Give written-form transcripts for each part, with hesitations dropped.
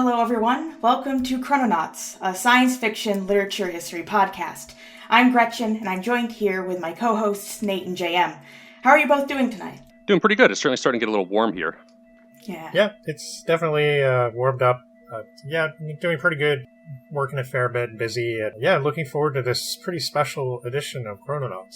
Hello, everyone. Welcome to Chrononauts, a science fiction literature history podcast. I'm Gretchen, and I'm joined here with my co-hosts, Nate and JM. How are you both doing tonight? Doing pretty good. It's certainly starting to get a little warm here. Yeah, it's definitely warmed up. Doing pretty good. Working a fair bit, busy. And looking forward to this pretty special edition of Chrononauts.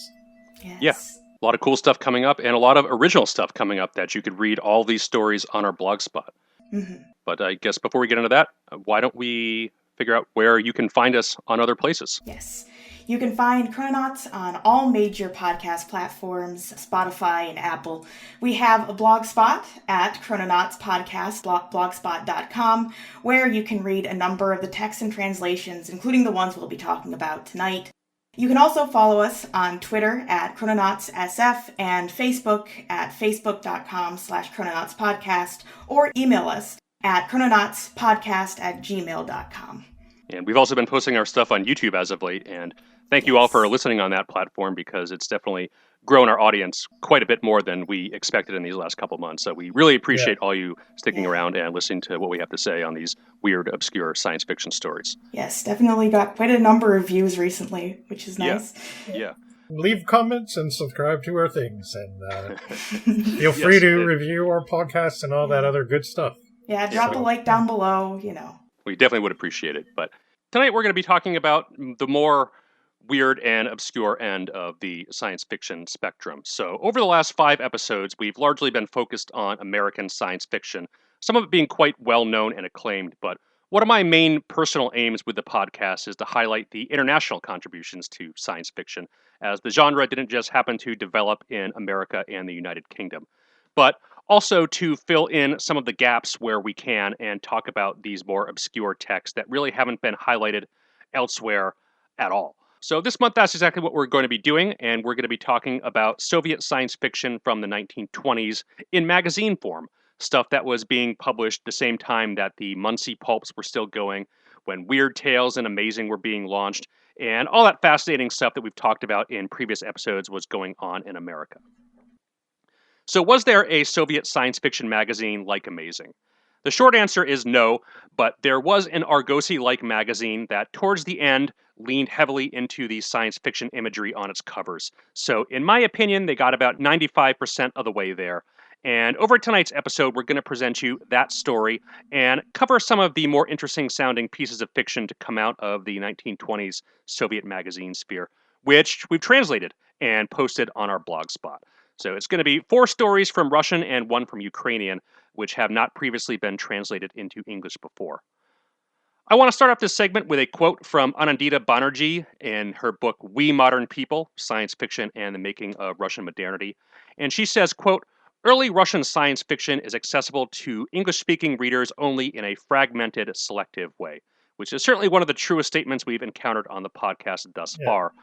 Yes. Yeah, a lot of cool stuff coming up, and a lot of original stuff coming up that you could read all these stories on our blog spot. Mm-hmm. But I guess before we get into that, why don't we figure out where you can find us on other places? Yes. You can find Chrononauts on all major podcast platforms, Spotify and Apple. We have a blog spot at chrononautspodcast.blogspot.com, where you can read a number of the texts and translations, including the ones we'll be talking about tonight. You can also follow us on Twitter at ChrononautsSF and Facebook at facebook.com/chrononautspodcast, or email us at chrononautspodcast@gmail.com. And we've also been posting our stuff on YouTube as of late, and thank you all for listening on that platform, because it's definitely grown our audience quite a bit more than we expected in these last couple of months. So we really appreciate all you sticking around and listening to what we have to say on these weird, obscure science fiction stories. Yes, definitely got quite a number of views recently, which is nice. Yeah. Leave comments and subscribe to our things, and feel free to review our podcast and all that other good stuff. Yeah, drop a like down below, We definitely would appreciate it. But tonight we're going to be talking about the more weird and obscure end of the science fiction spectrum. So over the last 5 episodes, we've largely been focused on American science fiction, some of it being quite well known and acclaimed. But one of my main personal aims with the podcast is to highlight the international contributions to science fiction, as the genre didn't just happen to develop in America and the United Kingdom, but also to fill in some of the gaps where we can and talk about these more obscure texts that really haven't been highlighted elsewhere at all. So this month, that's exactly what we're going to be doing, and we're going to be talking about Soviet science fiction from the 1920s in magazine form, stuff that was being published the same time that the Muncie pulps were still going, when Weird Tales and Amazing were being launched, and all that fascinating stuff that we've talked about in previous episodes was going on in America. So was there a Soviet science fiction magazine like Amazing? The short answer is no, but there was an Argosy-like magazine that towards the end leaned heavily into the science fiction imagery on its covers. So in my opinion, they got about 95% of the way there. And over tonight's episode, we're going to present you that story and cover some of the more interesting sounding pieces of fiction to come out of the 1920s Soviet magazine sphere, which we've translated and posted on our blog spot. So it's going to be 4 stories from Russian and 1 from Ukrainian, which have not previously been translated into English before. I want to start off this segment with a quote from Anindita Banerjee in her book, We Modern People, Science Fiction and the Making of Russian Modernity. And she says, quote, "Early Russian science fiction is accessible to English-speaking readers only in a fragmented, selective way," which is certainly one of the truest statements we've encountered on the podcast thus far.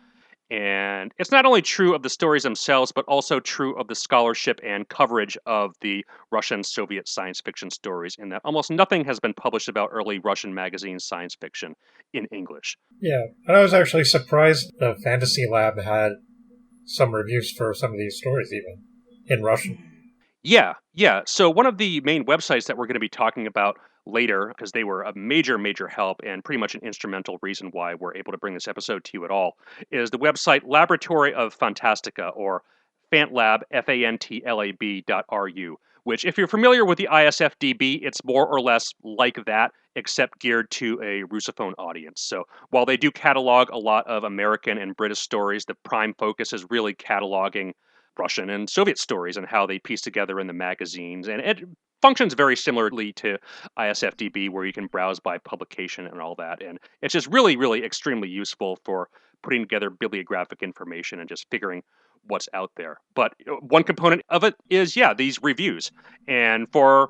And it's not only true of the stories themselves, but also true of the scholarship and coverage of the Russian Soviet science fiction stories, in that almost nothing has been published about early Russian magazine science fiction in English. Yeah, and I was actually surprised the Fantasy Lab had some reviews for some of these stories, even in Russian. Yeah. So one of the main websites that we're going to be talking about later, because they were a major, major help and pretty much an instrumental reason why we're able to bring this episode to you at all, is the website Laboratory of Fantastika, or FantLab, FANTLAB.RU, which, if you're familiar with the ISFDB, it's more or less like that, except geared to a Russophone audience. So while they do catalog a lot of American and British stories, the prime focus is really cataloging Russian and Soviet stories and how they piece together in the magazines. And it functions very similarly to ISFDB, where you can browse by publication and all that. And it's just really, really extremely useful for putting together bibliographic information and just figuring what's out there. But one component of it is, these reviews. And for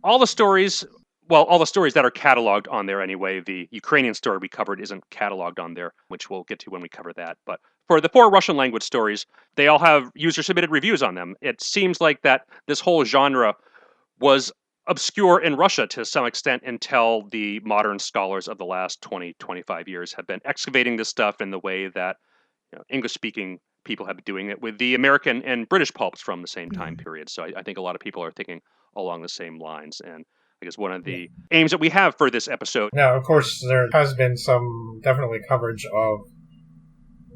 all the stories, all the stories that are cataloged on there anyway, the Ukrainian story we covered isn't cataloged on there, which we'll get to when we cover that. But for the 4 Russian language stories, they all have user-submitted reviews on them. It seems like that this whole genre was obscure in Russia to some extent until the modern scholars of the last 20, 25 years have been excavating this stuff in the way that English-speaking people have been doing it with the American and British pulps from the same time period. So I think a lot of people are thinking along the same lines. And I guess one of the aims that we have for this episode. Now, of course, there has been some definitely coverage of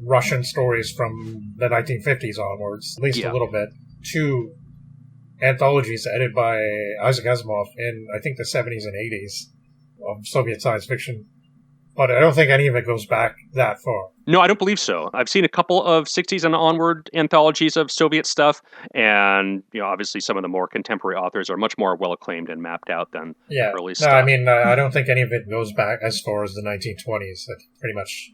Russian stories from the 1950s onwards, at least a little bit, two anthologies edited by Isaac Asimov in, I think, the 70s and 80s of Soviet science fiction. But I don't think any of it goes back that far. No, I don't believe so. I've seen a couple of 60s and onward anthologies of Soviet stuff, and obviously some of the more contemporary authors are much more well-acclaimed and mapped out than the early stuff. No, I mean, I don't think any of it goes back as far as the 1920s. That's pretty much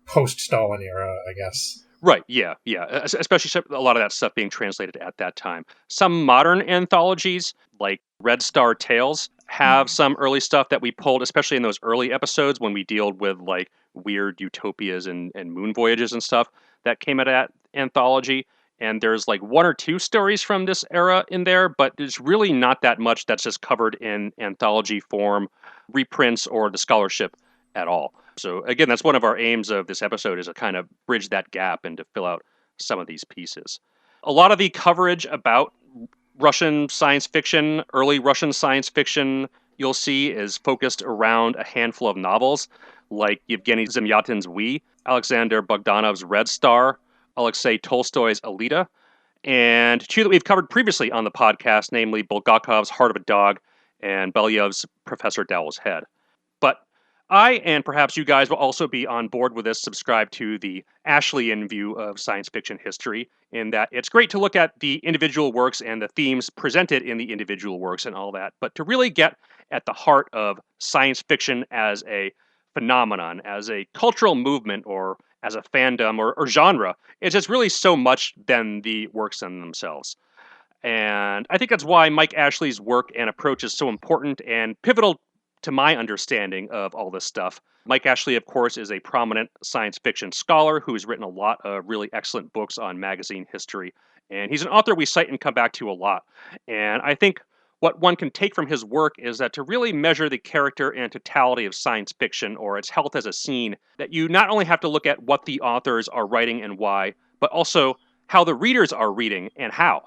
post-Stalin era, I guess. Right, yeah. Especially a lot of that stuff being translated at that time. Some modern anthologies, like Red Star Tales, have some early stuff that we pulled, especially in those early episodes when we deal with like weird utopias and moon voyages and stuff that came out of that anthology. And there's like one or two stories from this era in there, but there's really not that much that's just covered in anthology form, reprints, or the scholarship at all. So again, that's one of our aims of this episode, is to kind of bridge that gap and to fill out some of these pieces. A lot of the coverage about Russian science fiction, early Russian science fiction, you'll see is focused around a handful of novels like Yevgeny Zamyatin's We, Alexander Bogdanov's Red Star, Alexey Tolstoy's Alita, and two that we've covered previously on the podcast, namely Bulgakov's Heart of a Dog and Belyev's Professor Dowell's Head. But I, and perhaps you guys, will also be on board with this, subscribe to the Ashleyan view of science fiction history, in that it's great to look at the individual works and the themes presented in the individual works and all that, but to really get at the heart of science fiction as a phenomenon, as a cultural movement, or as a fandom or genre, it's just really so much than the works in themselves. And I think that's why Mike Ashley's work and approach is so important and pivotal to my understanding of all this stuff. Mike Ashley, of course, is a prominent science fiction scholar who has written a lot of really excellent books on magazine history. And he's an author we cite and come back to a lot. And I think what one can take from his work is that to really measure the character and totality of science fiction, or its health as a scene, that you not only have to look at what the authors are writing and why, but also how the readers are reading and how.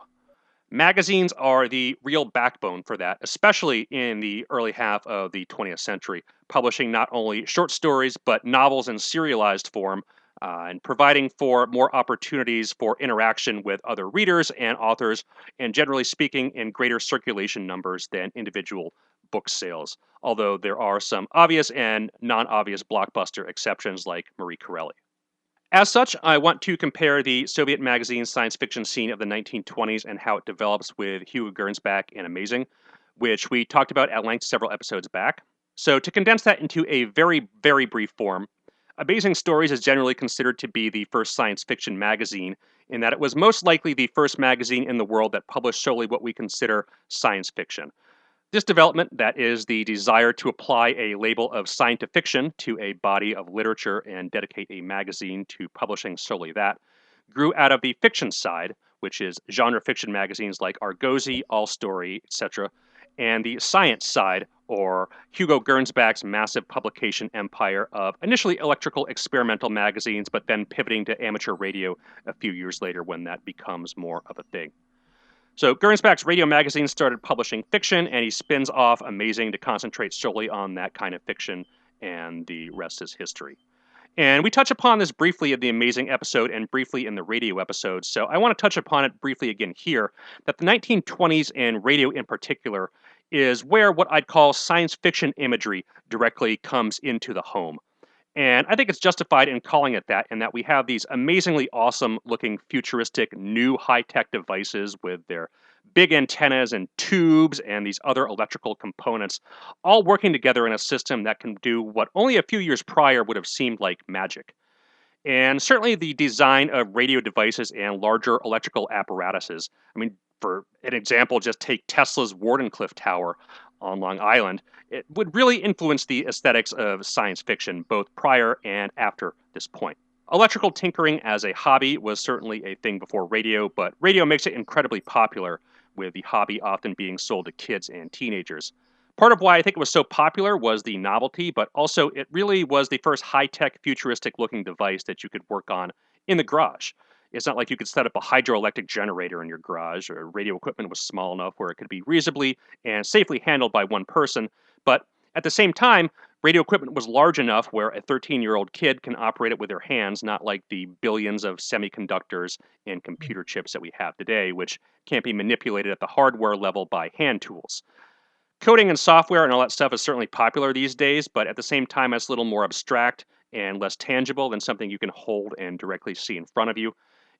Magazines are the real backbone for that, especially in the early half of the 20th century, publishing not only short stories, but novels in serialized form, and providing for more opportunities for interaction with other readers and authors, and generally speaking, in greater circulation numbers than individual book sales, although there are some obvious and non-obvious blockbuster exceptions like Marie Corelli. As such, I want to compare the Soviet magazine science fiction scene of the 1920s and how it develops with Hugo Gernsback and Amazing, which we talked about at length several episodes back. So to condense that into a very, very brief form, Amazing Stories is generally considered to be the first science fiction magazine, in that it was most likely the first magazine in the world that published solely what we consider science fiction. This development, that is the desire to apply a label of science-fiction to a body of literature and dedicate a magazine to publishing solely that, grew out of the fiction side, which is genre fiction magazines like Argosy, All Story, etc., and the science side, or Hugo Gernsback's massive publication empire of initially electrical experimental magazines, but then pivoting to amateur radio a few years later when that becomes more of a thing. So Gernsback's radio magazine started publishing fiction, and he spins off Amazing to concentrate solely on that kind of fiction, and the rest is history. And we touch upon this briefly in the Amazing episode and briefly in the radio episode, so I want to touch upon it briefly again here, that the 1920s and radio in particular is where what I'd call science fiction imagery directly comes into the home. And I think it's justified in calling it that, in that we have these amazingly awesome looking futuristic new high-tech devices with their big antennas and tubes and these other electrical components, all working together in a system that can do what only a few years prior would have seemed like magic. And certainly the design of radio devices and larger electrical apparatuses. I mean, for an example, just take Tesla's Wardenclyffe Tower on Long Island. It would really influence the aesthetics of science fiction, both prior and after this point. Electrical tinkering as a hobby was certainly a thing before radio, but radio makes it incredibly popular, with the hobby often being sold to kids and teenagers. Part of why I think it was so popular was the novelty, but also it really was the first high-tech, futuristic-looking device that you could work on in the garage. It's not like you could set up a hydroelectric generator in your garage, or radio equipment was small enough where it could be reasonably and safely handled by one person. But at the same time, radio equipment was large enough where a 13-year-old kid can operate it with their hands, not like the billions of semiconductors and computer chips that we have today, which can't be manipulated at the hardware level by hand tools. Coding and software and all that stuff is certainly popular these days, but at the same time, it's a little more abstract and less tangible than something you can hold and directly see in front of you.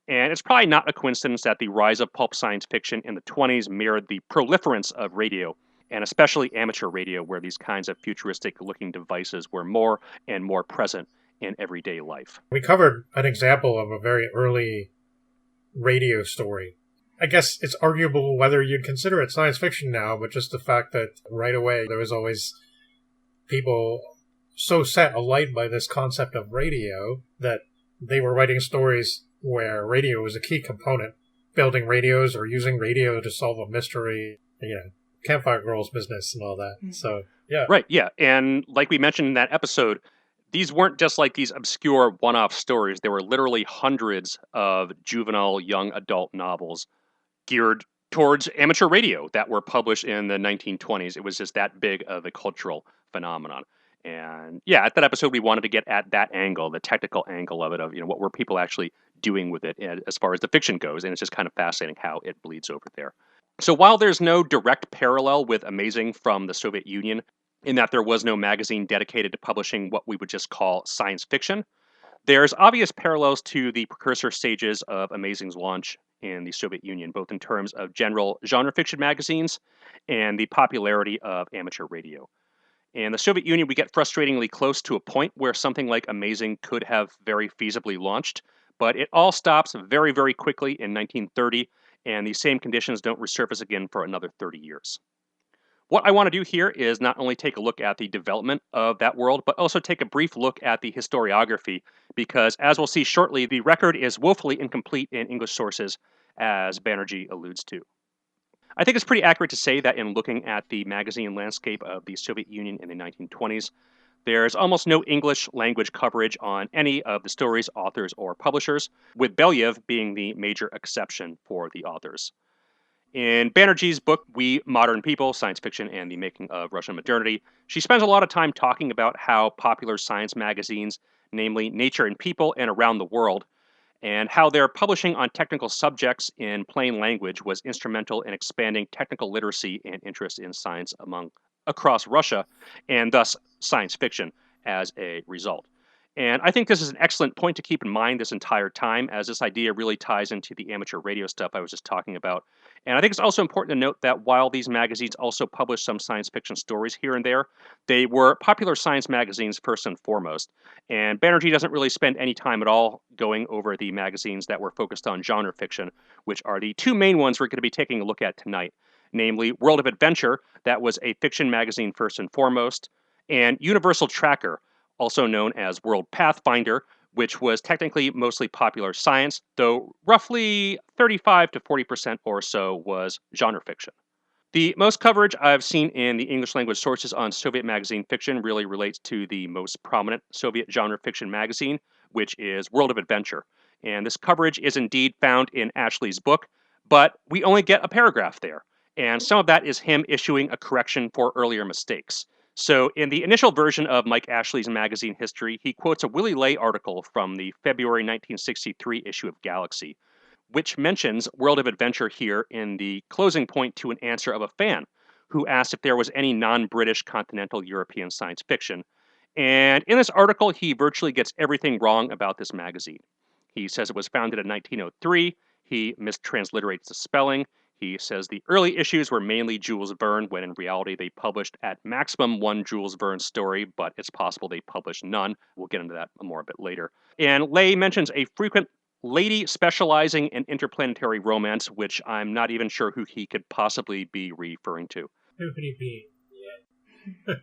And it's probably not a coincidence that the rise of pulp science fiction in the 20s mirrored the proliferance of radio, and especially amateur radio, where these kinds of futuristic-looking devices were more and more present in everyday life. We covered an example of a very early radio story. I guess it's arguable whether you'd consider it science fiction now, but just the fact that right away there was always people so set alight by this concept of radio that they were writing stories where radio was a key component, building radios or using radio to solve a mystery, Campfire Girls business and all that. So, yeah. Right, yeah. And like we mentioned in that episode, these weren't just like these obscure one-off stories. There were literally hundreds of juvenile young adult novels geared towards amateur radio that were published in the 1920s. It was just that big of a cultural phenomenon. And yeah, at that episode, we wanted to get at that angle, the technical angle of it, of what were people actually doing with it as far as the fiction goes. And it's just kind of fascinating how it bleeds over there. So while there's no direct parallel with Amazing from the Soviet Union, in that there was no magazine dedicated to publishing what we would just call science fiction, there's obvious parallels to the precursor stages of Amazing's launch in the Soviet Union, both in terms of general genre fiction magazines and the popularity of amateur radio. In the Soviet Union, we get frustratingly close to a point where something like Amazing could have very feasibly launched, but it all stops very, very quickly in 1930, and these same conditions don't resurface again for another 30 years. What I want to do here is not only take a look at the development of that world, but also take a brief look at the historiography, because as we'll see shortly, the record is woefully incomplete in English sources, as Banerjee alludes to. I think it's pretty accurate to say that in looking at the magazine landscape of the Soviet Union in the 1920s, there's almost no English language coverage on any of the stories, authors, or publishers, with Belyev being the major exception for the authors. In Banerjee's book, We Modern People, Science Fiction and the Making of Russian Modernity, she spends a lot of time talking about how popular science magazines, namely Nature and People and Around the World, and how their publishing on technical subjects in plain language was instrumental in expanding technical literacy and interest in science across Russia, and thus science fiction as a result. And I think this is an excellent point to keep in mind this entire time, as this idea really ties into the amateur radio stuff I was just talking about. And I think it's also important to note that while these magazines also published some science fiction stories here and there, they were popular science magazines first and foremost. And Banerjee doesn't really spend any time at all going over the magazines that were focused on genre fiction, which are the two main ones we're going to be taking a look at tonight. Namely, World of Adventure, that was a fiction magazine first and foremost, and Universal Tracker, also known as World Pathfinder, which was technically mostly popular science, though roughly 35 to 40% or so was genre fiction. The most coverage I've seen in the English language sources on Soviet magazine fiction really relates to the most prominent Soviet genre fiction magazine, which is World of Adventure. And this coverage is indeed found in Ashley's book, but we only get a paragraph there. And some of that is him issuing a correction for earlier mistakes. So in the initial version of Mike Ashley's magazine history, he quotes a Willie Ley article from the February 1963 issue of Galaxy, which mentions World of Adventure here in the closing point to an answer of a fan who asked if there was any non-British continental European science fiction. And in this article, he virtually gets everything wrong about this magazine. He says it was founded in 1903. He mistransliterates the spelling. He says the early issues were mainly Jules Verne, when in reality they published at maximum one Jules Verne story, but it's possible they published none. We'll get into that more a bit later. And Ley mentions a frequent lady specializing in interplanetary romance, which I'm not even sure who he could possibly be referring to. Who could he be? Yeah.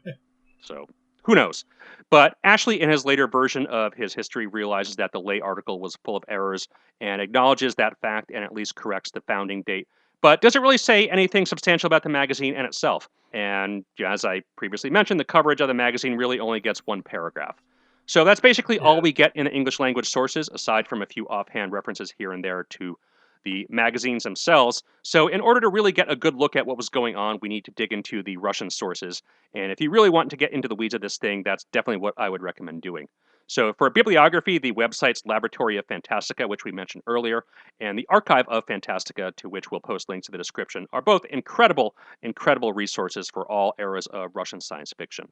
So, who knows? But Ashley, in his later version of his history, realizes that the Ley article was full of errors and acknowledges that fact and at least corrects the founding date, but doesn't really say anything substantial about the magazine and itself. And as I previously mentioned, the coverage of the magazine really only gets one paragraph. So that's basically all Yeah. we get in the English language sources, aside from a few offhand references here and there to the magazines themselves. So in order to really get a good look at what was going on, we need to dig into the Russian sources. And if you really want to get into the weeds of this thing, that's definitely what I would recommend doing. So for a bibliography, the websites Laboratory of Fantastica, which we mentioned earlier, and the Archive of Fantastica, to which we'll post links in the description, are both incredible, incredible resources for all eras of Russian science fiction.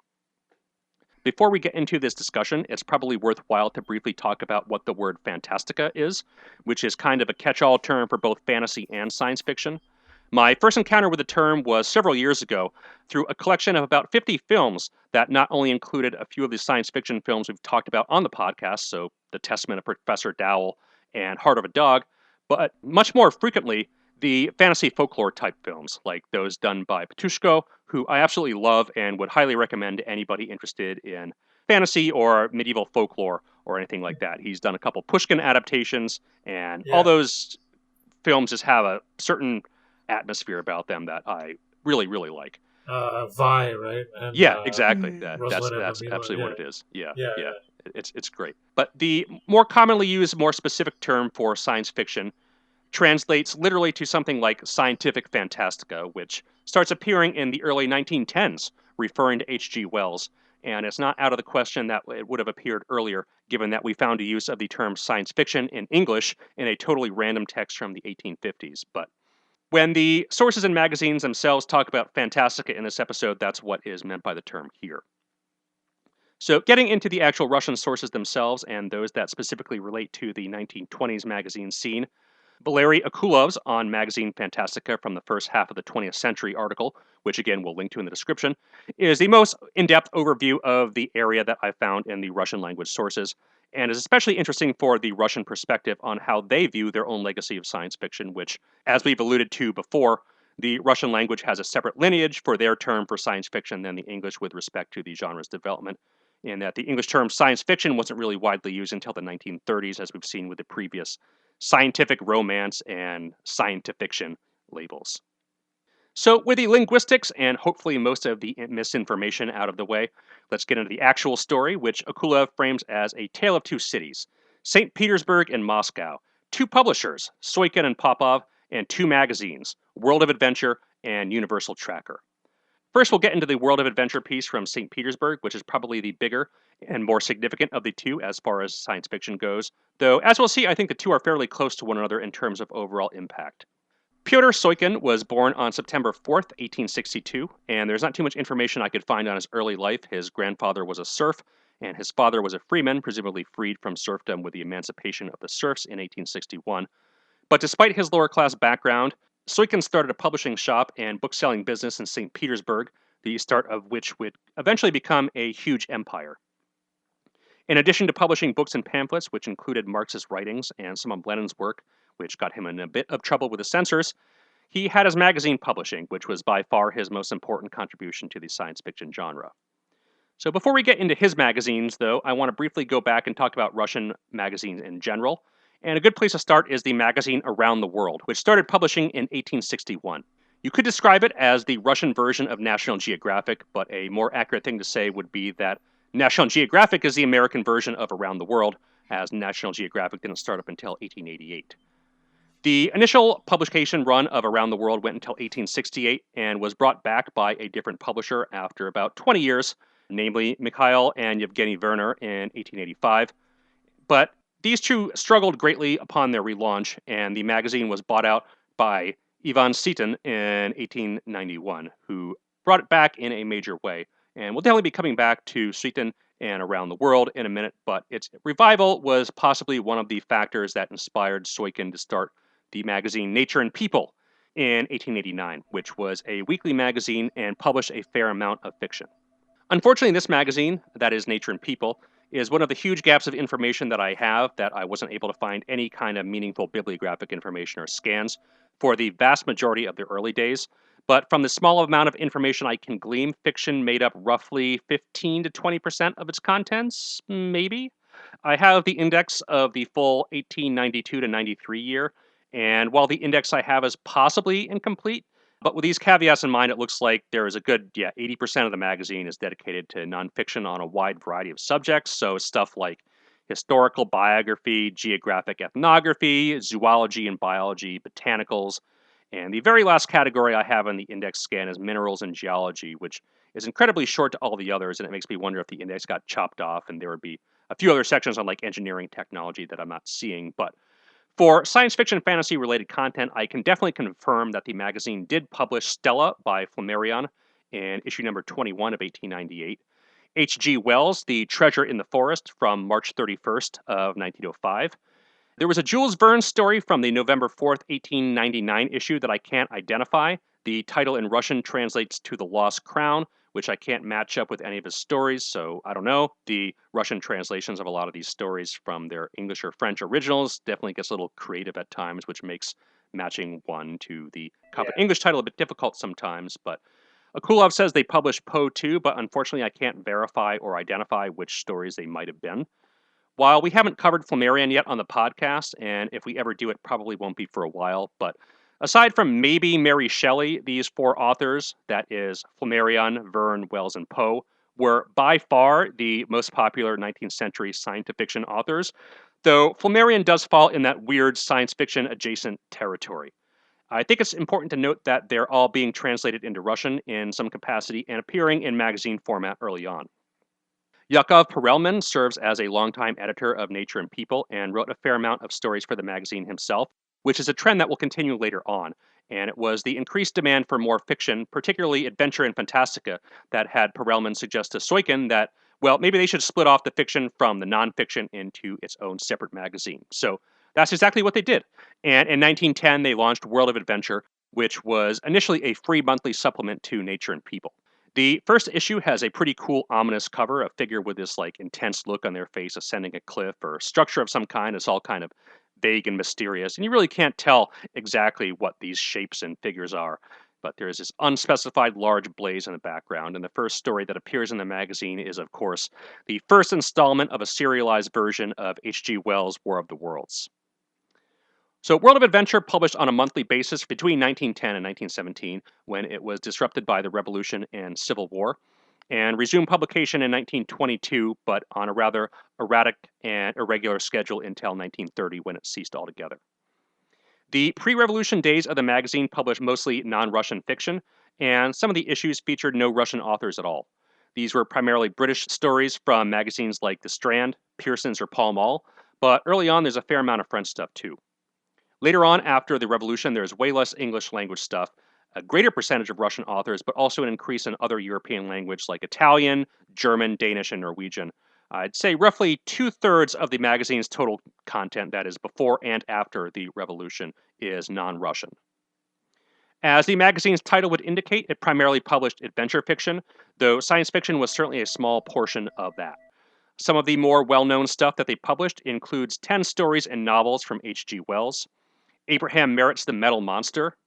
Before we get into this discussion, it's probably worthwhile to briefly talk about what the word Fantastica is, which is kind of a catch-all term for both fantasy and science fiction. My first encounter with the term was several years ago through a collection of about 50 films that not only included a few of the science fiction films we've talked about on the podcast, so The Testament of Professor Dowell and Heart of a Dog, but much more frequently, the fantasy folklore type films, like those done by Petushko, who I absolutely love and would highly recommend to anybody interested in fantasy or medieval folklore or anything like that. He's done a couple Pushkin adaptations, and all those films just have a certain atmosphere about them that I really, really like. Vi, right? And, yeah, exactly. That's absolutely what it is. Yeah. It's great. But the more commonly used, more specific term for science fiction translates literally to something like scientific fantastica, which starts appearing in the early 1910s, referring to H.G. Wells. And it's not out of the question that it would have appeared earlier, given that we found a use of the term science fiction in English in a totally random text from the 1850s. But when the sources and magazines themselves talk about Fantastica in this episode, that's what is meant by the term here. So getting into the actual Russian sources themselves and those that specifically relate to the 1920s magazine scene, Valery Akulov's on magazine Fantastica from the first half of the 20th century article, which again we'll link to in the description, is the most in-depth overview of the area that I found in the Russian language sources, and is especially interesting for the Russian perspective on how they view their own legacy of science fiction, which, as we've alluded to before, the Russian language has a separate lineage for their term for science fiction than the English with respect to the genre's development, in that the English term science fiction wasn't really widely used until the 1930s, as we've seen with the previous scientific romance and scientifiction labels. So with the linguistics and hopefully most of the misinformation out of the way, let's get into the actual story, which Akulov frames as a tale of two cities, St. Petersburg and Moscow, two publishers, Soikin and Popov, and two magazines, World of Adventure and Universal Tracker. First, we'll get into the World of Adventure piece from St. Petersburg, which is probably the bigger and more significant of the two as far as science fiction goes, though, as we'll see, I think the two are fairly close to one another in terms of overall impact. Pyotr Soikin was born on September 4th, 1862, and there's not too much information I could find on his early life. His grandfather was a serf, and his father was a freeman, presumably freed from serfdom with the emancipation of the serfs in 1861. But despite his lower-class background, Soikin started a publishing shop and book-selling business in St. Petersburg, the start of which would eventually become a huge empire. In addition to publishing books and pamphlets, which included Marxist writings and some of Lenin's work, which got him in a bit of trouble with the censors, he had his magazine publishing, which was by far his most important contribution to the science fiction genre. So before we get into his magazines, though, I want to briefly go back and talk about Russian magazines in general. And a good place to start is the magazine Around the World, which started publishing in 1861. You could describe it as the Russian version of National Geographic, but a more accurate thing to say would be that National Geographic is the American version of Around the World, as National Geographic didn't start up until 1888. The initial publication run of Around the World went until 1868 and was brought back by a different publisher after about 20 years, namely Mikhail and Yevgeny Werner in 1885. But these two struggled greatly upon their relaunch, and the magazine was bought out by Ivan Sitin in 1891, who brought it back in a major way. And we'll definitely be coming back to Sitin and Around the World in a minute, but its revival was possibly one of the factors that inspired Soikin to start the magazine Nature and People in 1889, which was a weekly magazine and published a fair amount of fiction. Unfortunately, this magazine, that is Nature and People, is one of the huge gaps of information that I have that I wasn't able to find any kind of meaningful bibliographic information or scans for the vast majority of the early days. But from the small amount of information I can glean, fiction made up roughly 15 to 20% of its contents, maybe. I have the index of the full 1892 to 93 year, and while the index I have is possibly incomplete, But with these caveats in mind, it looks like there is a good, 80% of the magazine is dedicated to nonfiction on a wide variety of subjects. So stuff like historical biography, geographic ethnography, zoology and biology, botanicals. And the very last category I have on the index scan is minerals and geology, which is incredibly short to all the others. And it makes me wonder if the index got chopped off and there would be a few other sections on like engineering technology that I'm not seeing. But for science fiction fantasy related content, I can definitely confirm that the magazine did publish Stella by Flammarion in issue number 21 of 1898. H.G. Wells' The Treasure in the Forest from March 31st of 1905. There was a Jules Verne story from the November 4th, 1899 issue that I can't identify. The title in Russian translates to The Lost Crown, which I can't match up with any of his stories, so I don't know. The Russian translations of a lot of these stories from their English or French originals definitely gets a little creative at times, which makes matching one to the common English title a bit difficult sometimes, but Akulov says they published Poe too, but unfortunately I can't verify or identify which stories they might have been. While we haven't covered Flammarion yet on the podcast, and if we ever do, it probably won't be for a while, but aside from maybe Mary Shelley, these four authors, that is Flammarion, Verne, Wells, and Poe, were by far the most popular 19th century science fiction authors, though Flammarion does fall in that weird science fiction adjacent territory. I think it's important to note that they're all being translated into Russian in some capacity and appearing in magazine format early on. Yakov Perelman serves as a longtime editor of Nature and People and wrote a fair amount of stories for the magazine himself, which is a trend that will continue later on. And it was the increased demand for more fiction, particularly adventure and fantastica, that had Perelman suggest to Soikin that, well, maybe they should split off the fiction from the nonfiction into its own separate magazine. So that's exactly what they did. And in 1910, they launched World of Adventure, which was initially a free monthly supplement to Nature and People. The first issue has a pretty cool, ominous cover, a figure with this like intense look on their face ascending a cliff or structure of some kind. It's all kind of vague and mysterious, and you really can't tell exactly what these shapes and figures are. But there is this unspecified large blaze in the background, and the first story that appears in the magazine is, of course, the first installment of a serialized version of H.G. Wells' War of the Worlds. So World of Adventure published on a monthly basis between 1910 and 1917, when it was disrupted by the Revolution and Civil War, and resumed publication in 1922, but on a rather erratic and irregular schedule until 1930, when it ceased altogether. The pre-revolution days of the magazine published mostly non-Russian fiction, and some of the issues featured no Russian authors at all. These were primarily British stories from magazines like The Strand, Pearson's, or Pall Mall, but early on there's a fair amount of French stuff too. Later on, after the revolution, there's way less English language stuff, a greater percentage of Russian authors, but also an increase in other European language like Italian, German, Danish, and Norwegian. I'd say roughly 2/3 of the magazine's total content, that is before and after the revolution, is non-Russian. As the magazine's title would indicate, it primarily published adventure fiction, though science fiction was certainly a small portion of that. Some of the more well-known stuff that they published includes 10 stories and novels from H.G. Wells, Abraham Merritt's The Metal Monster,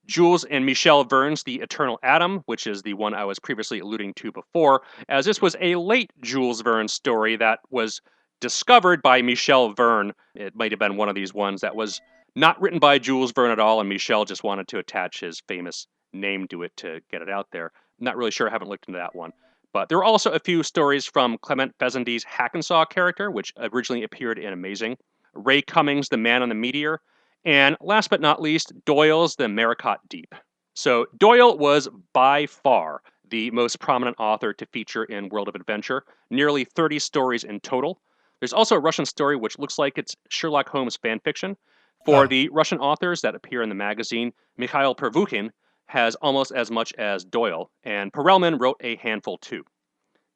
Jules and Michel Verne's The Eternal Atom, which is the one I was previously alluding to before, as this was a late Jules Verne story that was discovered by Michel Verne. It might have been one of these ones that was not written by Jules Verne at all, and Michel just wanted to attach his famous name to it to get it out there. I'm not really sure, I haven't looked into that one. But there were also a few stories from Clement Fezendy's Hackensaw character, which originally appeared in Amazing, Ray Cummings' The Man on the Meteor, and last but not least, Doyle's The Maricot Deep. So Doyle was by far the most prominent author to feature in World of Adventure, nearly 30 stories in total. There's also a Russian story which looks like it's Sherlock Holmes fanfiction. For the Russian authors that appear in the magazine, Mikhail Pervukhin has almost as much as Doyle, and Perelman wrote a handful too.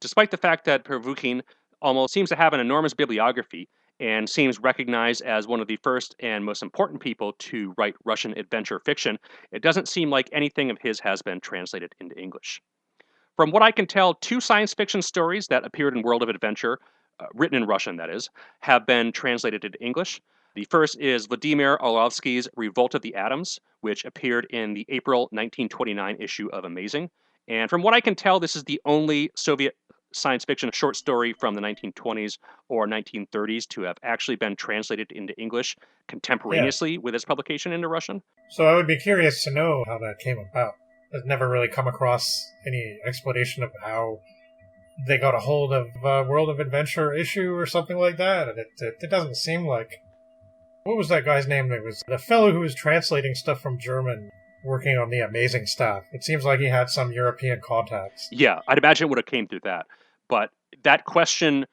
Despite the fact that Pervukhin almost seems to have an enormous bibliography, and seems recognized as one of the first and most important people to write Russian adventure fiction, it doesn't seem like anything of his has been translated into English. From what I can tell, 2 science fiction stories that appeared in World of Adventure, written in Russian that is, have been translated into English. The first is Vladimir Orlovsky's Revolt of the Atoms, which appeared in the April 1929 issue of Amazing. And from what I can tell, this is the only Soviet science fiction short story from the 1920s or 1930s to have actually been translated into English contemporaneously with its publication into Russian. So I would be curious to know how that came about. I've never really come across any explanation of how they got a hold of World of Adventure issue or something like that. And it doesn't seem like... What was that guy's name? It was the fellow who was translating stuff from German, working on the Amazing Stuff. It seems like he had some European contacts. Yeah, I'd imagine it would have came through that. But that question,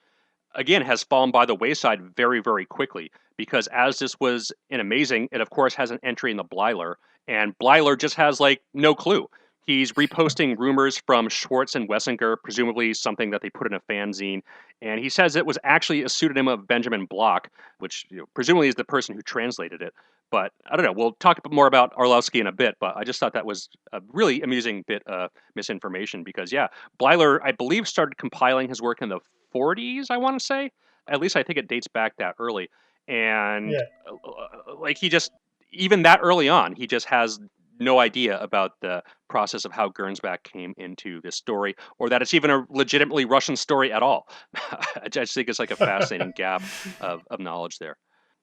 again, has fallen by the wayside very, very quickly. Because as this was in Amazing, it of course has an entry in the Blyler. And Blyler just has, like, no clue. He's reposting rumors from Schwartz and Wessinger, presumably something that they put in a fanzine. And he says it was actually a pseudonym of Benjamin Bloch, which presumably is the person who translated it. But I don't know. We'll talk more about Orlowski in a bit, but I just thought that was a really amusing bit of misinformation because, yeah, Blyler, I believe, started compiling his work in the 40s, I want to say. At least I think it dates back that early. And, like, he just, even that early on, he just has no idea about the process of how Gernsback came into this story, or that it's even a legitimately Russian story at all. I just think it's like a fascinating gap of knowledge there.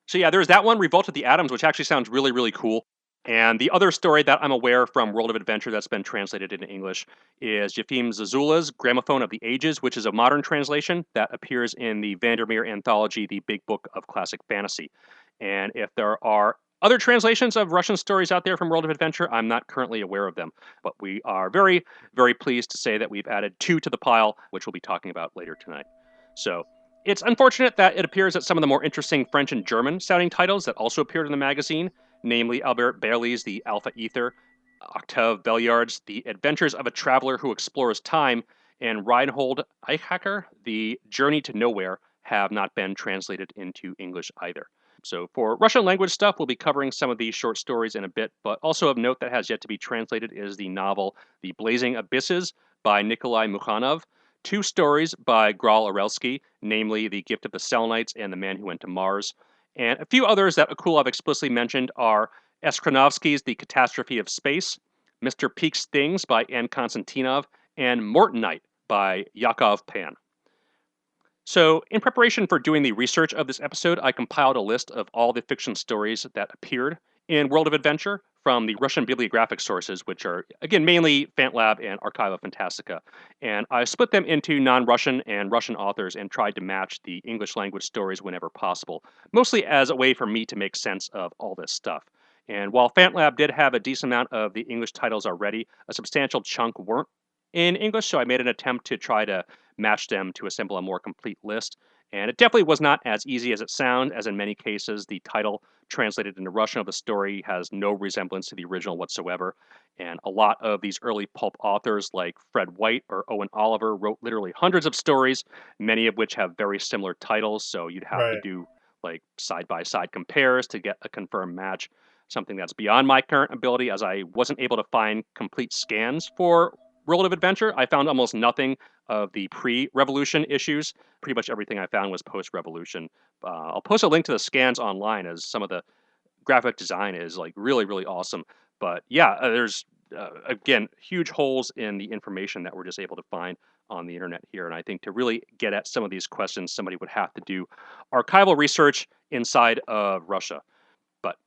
So yeah, there's that one, Revolt of the Atoms, which actually sounds really, really cool. And the other story that I'm aware from World of Adventure that's been translated into English is Yefim Zazula's Gramophone of the Ages, which is a modern translation that appears in the Vandermeer anthology, The Big Book of Classic Fantasy. And if there are other translations of Russian stories out there from World of Adventure, I'm not currently aware of them. But we are very, very pleased to say that we've added 2 to the pile, which we'll be talking about later tonight. So it's unfortunate that it appears that some of the more interesting French and German sounding titles that also appeared in the magazine, namely Albert Berley's The Alpha Ether, Octave Belliard's The Adventures of a Traveler Who Explores Time, and Reinhold Eichacker, The Journey to Nowhere, have not been translated into English either. So for Russian language stuff, we'll be covering some of these short stories in a bit, but also of note that has yet to be translated is the novel The Blazing Abysses by Nikolai Mukhanov, 2 stories by Gral Arelsky, namely The Gift of the Selenites and The Man Who Went to Mars, and a few others that Akulov explicitly mentioned are Eskronovsky's The Catastrophe of Space, Mr. Peake's Things by Anne Konstantinov, and Mortonite by Yakov Pan. So, in preparation for doing the research of this episode, I compiled a list of all the fiction stories that appeared in World of Adventure from the Russian bibliographic sources, which are, again, mainly FantLab and Archive of Fantastica. And I split them into non-Russian and Russian authors and tried to match the English language stories whenever possible, mostly as a way for me to make sense of all this stuff. And while FantLab did have a decent amount of the English titles already, a substantial chunk weren't in English, so I made an attempt to try to match them to assemble a more complete list. And it definitely was not as easy as it sounds, as in many cases, the title translated into Russian of the story has no resemblance to the original whatsoever. And a lot of these early pulp authors like Fred White or Owen Oliver wrote literally hundreds of stories, many of which have very similar titles. So you'd have to do like side-by-side compares to get a confirmed match, something that's beyond my current ability, as I wasn't able to find complete scans for World of Adventure. I found almost nothing of the pre-Revolution issues. Pretty much everything I found was post-Revolution. I'll post a link to the scans online, as some of the graphic design is like really, really awesome. But yeah, there's again huge holes in the information that we're just able to find on the internet here. And I think to really get at some of these questions, somebody would have to do archival research inside of Russia. But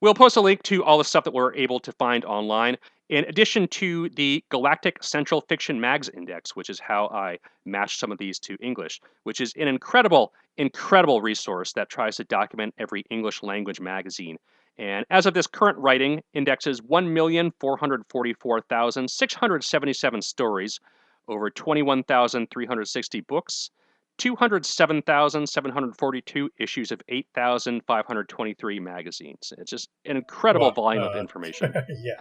we'll post a link to all the stuff that we're able to find online, in addition to the Galactic Central Fiction Mags Index, which is how I matched some of these to English, which is an incredible, incredible resource that tries to document every English language magazine. And as of this current writing, indexes 1,444,677 stories, over 21,360 books, 207,742 issues of 8,523 magazines. It's just an incredible volume of information. Yeah.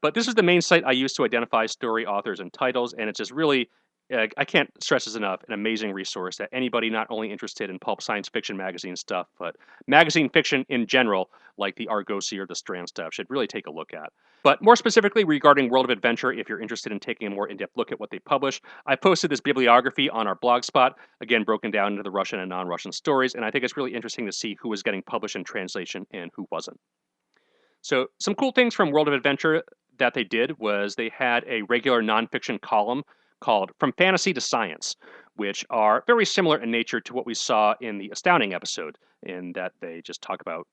But this is the main site I use to identify story authors and titles, and it's just really, I can't stress this enough, an amazing resource that anybody not only interested in pulp science fiction magazine stuff, but magazine fiction in general, like the Argosy or the Strand stuff, should really take a look at. But more specifically regarding World of Adventure, if you're interested in taking a more in-depth look at what they publish, I posted this bibliography on our blog spot, again broken down into the Russian and non-Russian stories, and I think it's really interesting to see who was getting published in translation and who wasn't. So some cool things from World of Adventure that they did was they had a regular nonfiction column called From Fantasy to Science, which are very similar in nature to what we saw in the Astounding episode, in that they just talk about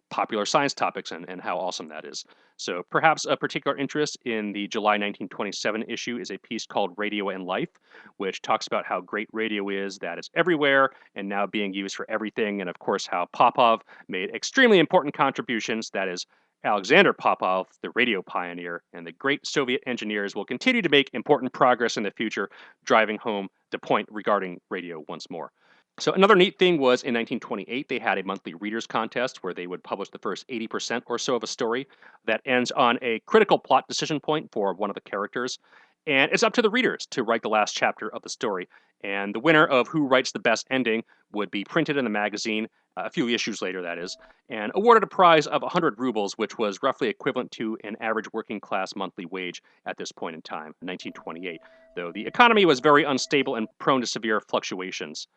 popular science topics and how awesome that is. So perhaps a particular interest in the July 1927 issue is a piece called Radio and Life, which talks about how great radio is, that it's everywhere and now being used for everything, and of course how Popov made extremely important contributions, that is, Alexander Popov, the radio pioneer, and the great Soviet engineers will continue to make important progress in the future, driving home the point regarding radio once more. So another neat thing was in 1928, they had a monthly readers contest where they would publish the first 80% or so of a story that ends on a critical plot decision point for one of the characters. And it's up to the readers to write the last chapter of the story. And the winner of who writes the best ending would be printed in the magazine, a few issues later, that is, and awarded a prize of 100 rubles, which was roughly equivalent to an average working class monthly wage at this point in time, 1928, though the economy was very unstable and prone to severe fluctuations.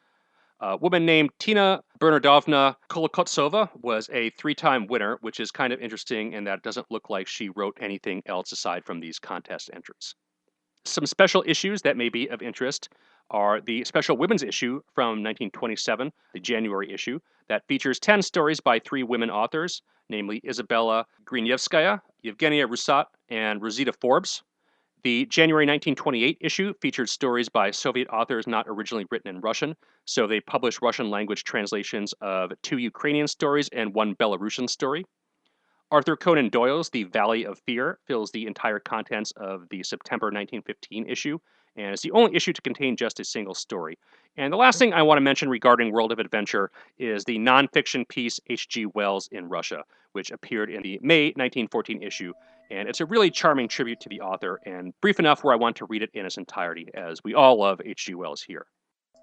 A woman named Tina Bernardovna Kolokotsova was a 3-time winner, which is kind of interesting in that it doesn't look like she wrote anything else aside from these contest entries. Some special issues that may be of interest are the special women's issue from 1927, the January issue, that features 10 stories by 3 women authors, namely Isabella Grinievskaya, Yevgenia Rusat, and Rosita Forbes. The January 1928 issue featured stories by Soviet authors not originally written in Russian, so they published Russian language translations of 2 Ukrainian stories and 1 Belarusian story. Arthur Conan Doyle's The Valley of Fear fills the entire contents of the September 1915 issue, and is the only issue to contain just a single story. And the last thing I want to mention regarding World of Adventure is the nonfiction piece H.G. Wells in Russia, which appeared in the May 1914 issue. And it's a really charming tribute to the author, and brief enough where I want to read it in its entirety, as we all love H.G. Wells here.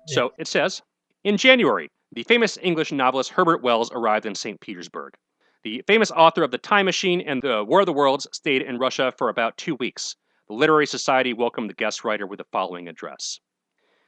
Yeah. So it says, in January, the famous English novelist Herbert Wells arrived in St. Petersburg. The famous author of The Time Machine and The War of the Worlds stayed in Russia for about 2 weeks. The Literary Society welcomed the guest writer with the following address.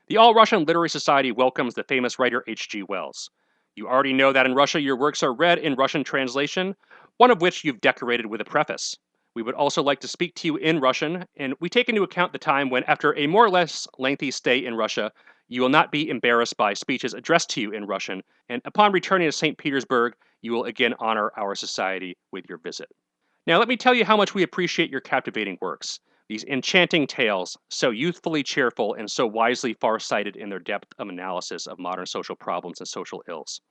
The All-Russian Literary Society welcomes the famous writer H.G. Wells. You already know that in Russia your works are read in Russian translation, one of which you've decorated with a preface. We would also like to speak to you in Russian, and we take into account the time when, after a more or less lengthy stay in Russia, you will not be embarrassed by speeches addressed to you in Russian, and upon returning to St. Petersburg, you will again honor our society with your visit. Now let me tell you how much we appreciate your captivating works. These enchanting tales, so youthfully cheerful and so wisely far-sighted in their depth of analysis of modern social problems and social ills.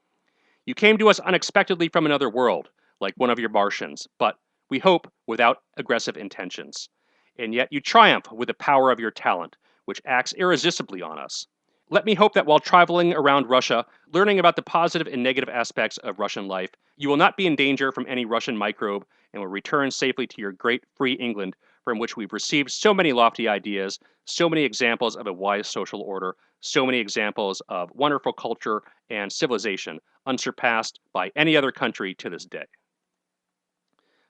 You came to us unexpectedly from another world, like one of your Martians, but we hope without aggressive intentions. And yet you triumph with the power of your talent, which acts irresistibly on us. Let me hope that while traveling around Russia, learning about the positive and negative aspects of Russian life, you will not be in danger from any Russian microbe and will return safely to your great free England, from which we've received so many lofty ideas, so many examples of a wise social order, so many examples of wonderful culture and civilization, unsurpassed by any other country to this day.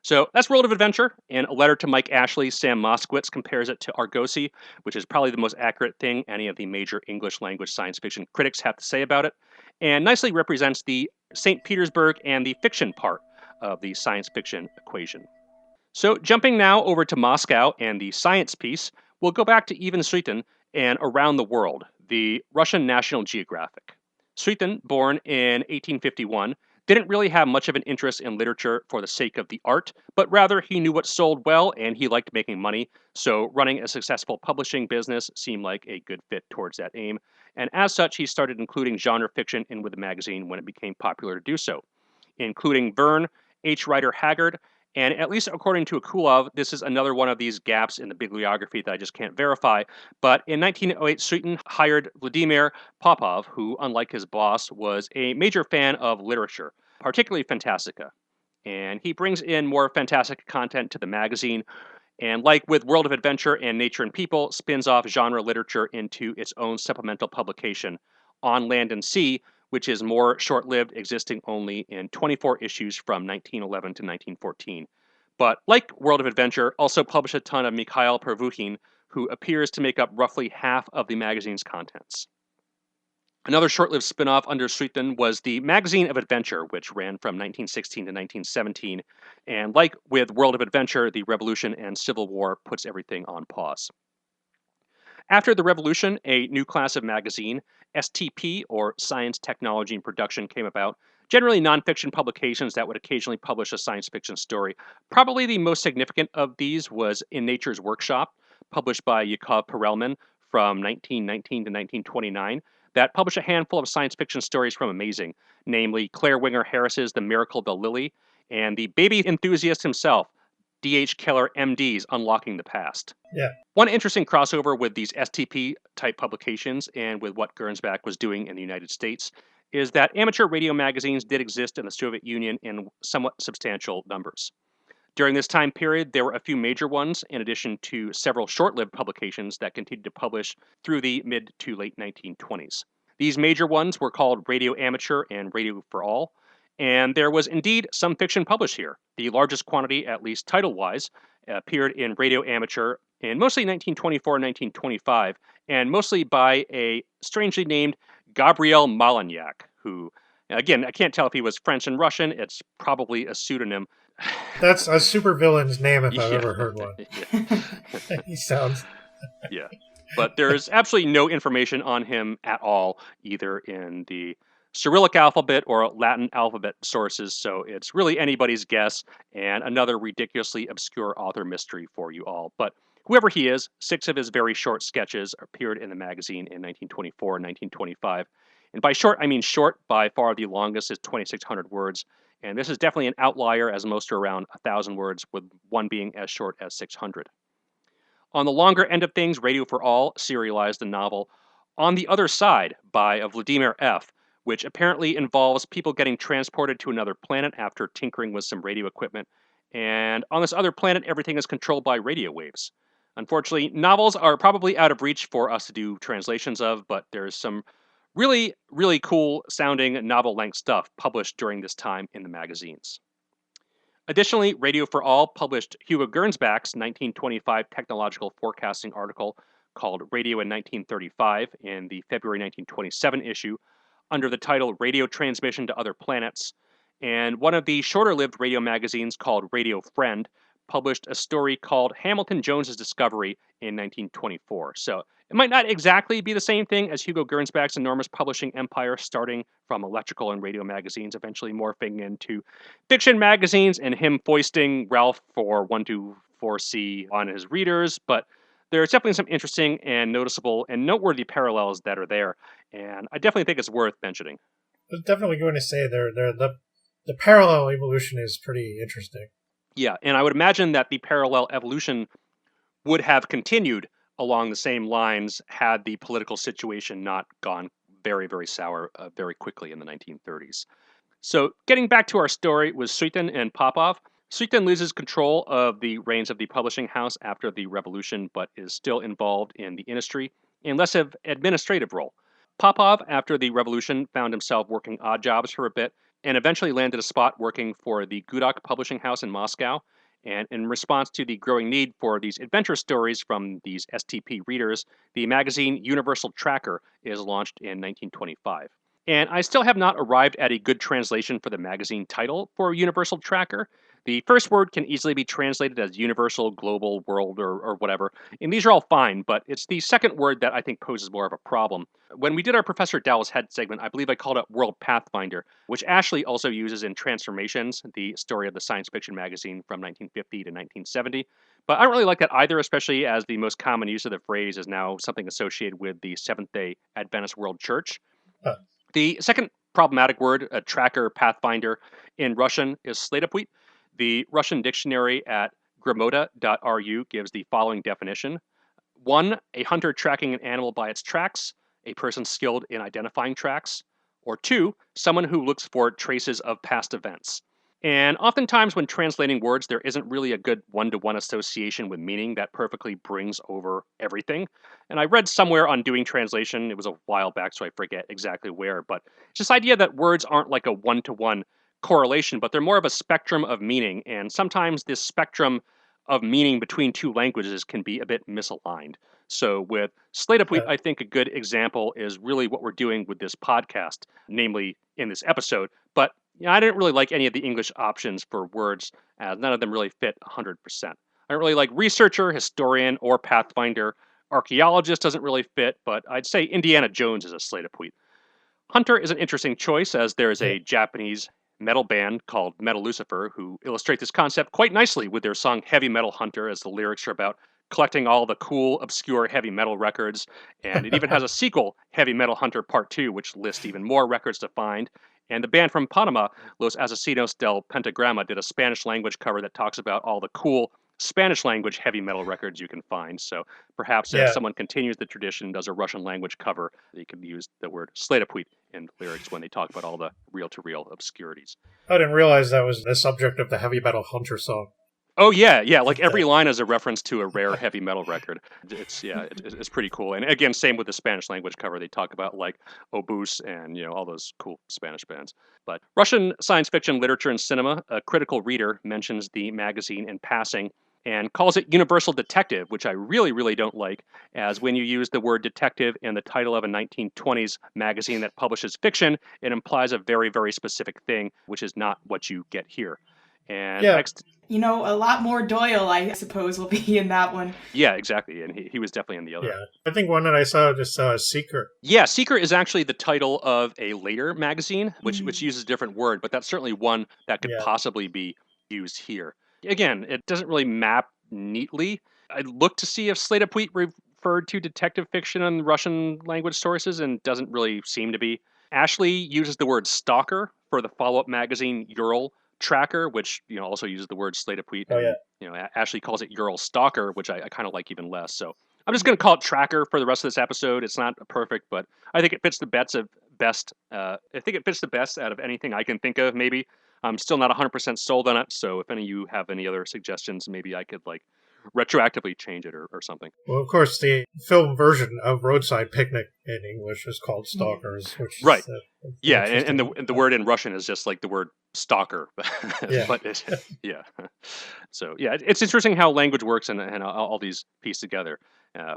So that's World of Adventure. In a letter to Mike Ashley, Sam Moskowitz compares it to Argosy, which is probably the most accurate thing any of the major English language science fiction critics have to say about it, and nicely represents the St. Petersburg and the fiction part of the science fiction equation. So jumping now over to Moscow and the science piece, we'll go back to Ivan Suitin and Around the World, the Russian National Geographic. Suitin, born in 1851, didn't really have much of an interest in literature for the sake of the art, but rather he knew what sold well and he liked making money, so running a successful publishing business seemed like a good fit towards that aim, and as such he started including genre fiction in with the magazine when it became popular to do so, including Verne, H. Rider Haggard, and at least according to Akulov, this is another one of these gaps in the bibliography that I just can't verify, but in 1908, Suitin hired Vladimir Popov, who, unlike his boss, was a major fan of literature, particularly Fantastika. And he brings in more Fantastica content to the magazine, and like with World of Adventure and Nature and People, spins off genre literature into its own supplemental publication, On Land and Sea, which is more short-lived, existing only in 24 issues from 1911 to 1914. But like World of Adventure, also published a ton of Mikhail Pervutin, who appears to make up roughly half of the magazine's contents. Another short-lived spin-off under Suitin was the Magazine of Adventure, which ran from 1916 to 1917, and like with World of Adventure, the Revolution and Civil War puts everything on pause. After the revolution, a new class of magazine, STP, or Science, Technology, and Production, came about, generally nonfiction publications that would occasionally publish a science fiction story. Probably the most significant of these was In Nature's Workshop, published by Yakov Perelman from 1919 to 1929, that published a handful of science fiction stories from Amazing, namely Claire Winger Harris's The Miracle of the Lily, and the baby enthusiast himself, D.H. Keller, MD's Unlocking the Past. Yeah. One interesting crossover with these STP-type publications and with what Gernsback was doing in the United States is that amateur radio magazines did exist in the Soviet Union in somewhat substantial numbers. During this time period, there were a few major ones, in addition to several short-lived publications that continued to publish through the mid to late 1920s. These major ones were called Radio Amateur and Radio for All, and there was indeed some fiction published here. The largest quantity, at least title-wise, appeared in Radio Amateur in mostly 1924 and 1925, and mostly by a strangely named Gabriel Malagnac, who, again, I can't tell if he was French and Russian. It's probably a pseudonym. That's a supervillain's name if I've ever heard one. He sounds... Yeah. But there's absolutely no information on him at all, either in the Cyrillic alphabet or Latin alphabet sources, so it's really anybody's guess, and another ridiculously obscure author mystery for you all. But whoever he is, 6 of his very short sketches appeared in the magazine in 1924 and 1925. And by short, I mean short. By far the longest is 2,600 words, and this is definitely an outlier, as most are around 1,000 words, with one being as short as 600. On the longer end of things, Radio for All serialized the novel On the Other Side by Vladimir F., which apparently involves people getting transported to another planet after tinkering with some radio equipment. And on this other planet, everything is controlled by radio waves. Unfortunately, novels are probably out of reach for us to do translations of, but there's some really, really cool sounding novel-length stuff published during this time in the magazines. Additionally, Radio for All published Hugo Gernsback's 1925 technological forecasting article called Radio in 1935 in the February 1927 issue under the title Radio Transmission to Other Planets, and one of the shorter-lived radio magazines called Radio Friend published a story called Hamilton Jones's Discovery in 1924. So it might not exactly be the same thing as Hugo Gernsback's enormous publishing empire, starting from electrical and radio magazines, eventually morphing into fiction magazines, and him foisting Ralph for 124C on his readers, but there's definitely some interesting and noticeable and noteworthy parallels that are there, and I definitely think it's worth mentioning. I was definitely going to say the parallel evolution is pretty interesting. Yeah, and I would imagine that the parallel evolution would have continued along the same lines had the political situation not gone very, very sour very quickly in the 1930s. So getting back to our story with Suitin and Popov, Suitin loses control of the reins of the publishing house after the revolution, but is still involved in the industry in less of an administrative role. Popov, after the revolution, found himself working odd jobs for a bit, and eventually landed a spot working for the Gudok publishing house in Moscow. And in response to the growing need for these adventure stories from these STP readers, the magazine Universal Tracker is launched in 1925. And I still have not arrived at a good translation for the magazine title for Universal Tracker. The first word can easily be translated as universal, global, world, or whatever, and these are all fine, but it's the second word that I think poses more of a problem. When we did our Professor Dowell's Head segment, I believe I called it World Pathfinder, which Ashley also uses in Transformations, the story of the science fiction magazine from 1950 to 1970. But I don't really like that either, especially as the most common use of the phrase is now something associated with the Seventh-day Adventist World Church. The second problematic word, a tracker, pathfinder, in Russian is Slatopuit. The Russian dictionary at gramoda.ru gives the following definition. 1. A hunter tracking an animal by its tracks, a person skilled in identifying tracks. Or 2. Someone who looks for traces of past events. And oftentimes when translating words, there isn't really a good one-to-one association with meaning that perfectly brings over everything. And I read somewhere on doing translation, it was a while back, so I forget exactly where, but it's this idea that words aren't like a one-to-one correlation, but they're more of a spectrum of meaning, and sometimes this spectrum of meaning between two languages can be a bit misaligned. So with Slatopuit, I think a good example is really what we're doing with this podcast, namely in this episode. But I didn't really like any of the English options for words, as none of them really fit 100%. I don't really like researcher, historian, or pathfinder, Archaeologist doesn't really fit, but I'd say Indiana Jones is a slate of wheat. Hunter is an interesting choice, as there is a Japanese metal band called Metal Lucifer who illustrate this concept quite nicely with their song Heavy Metal Hunter, as the lyrics are about collecting all the cool, obscure heavy metal records. And it even has a sequel, Heavy Metal Hunter Part 2, which lists even more records to find. And the band from Panama, Los Asesinos del Pentagrama, did a Spanish language cover that talks about all the cool Spanish language heavy metal records you can find. So perhaps if someone continues the tradition, does a Russian language cover, they can use the word Slatopuit in lyrics when they talk about all the reel-to-reel obscurities. I didn't realize that was the subject of the Heavy Metal Hunter song. Oh yeah, like every line is a reference to a rare heavy metal record. It's pretty cool. And again, same with the Spanish language cover. They talk about like Obus and all those cool Spanish bands. But Russian science fiction literature and cinema, a critical reader mentions the magazine in passing and calls it Universal Detective, which I really, really don't like, as when you use the word detective in the title of a 1920s magazine that publishes fiction, it implies a very, very specific thing, which is not what you get here. And next, a lot more Doyle, I suppose, will be in that one. Yeah, exactly. And he was definitely in the other. Yeah. I think one that I saw just Seeker. Yeah, Seeker is actually the title of a later magazine, which uses a different word, but that's certainly one that could possibly be used here. Again, it doesn't really map neatly. I'd look to see if Slatopuit referred to detective fiction on Russian language sources, and doesn't really seem to be. Ashley uses the word stalker for the follow-up magazine Ural Tracker, which also uses the word Slatopuit. Ashley calls it Ural Stalker, which I kind of like even less. So I'm just going to call it Tracker for the rest of this episode. It's not perfect, but I think it fits the best. I think it fits the best out of anything I can think of. Maybe I'm still not 100% sold on it. So if any of you have any other suggestions, maybe I could retroactively change it or something. Well, of course, the film version of Roadside Picnic in English is called Stalkers, which right. is and the word in Russian is just like the word stalker. But So it's interesting how language works and all these piece together.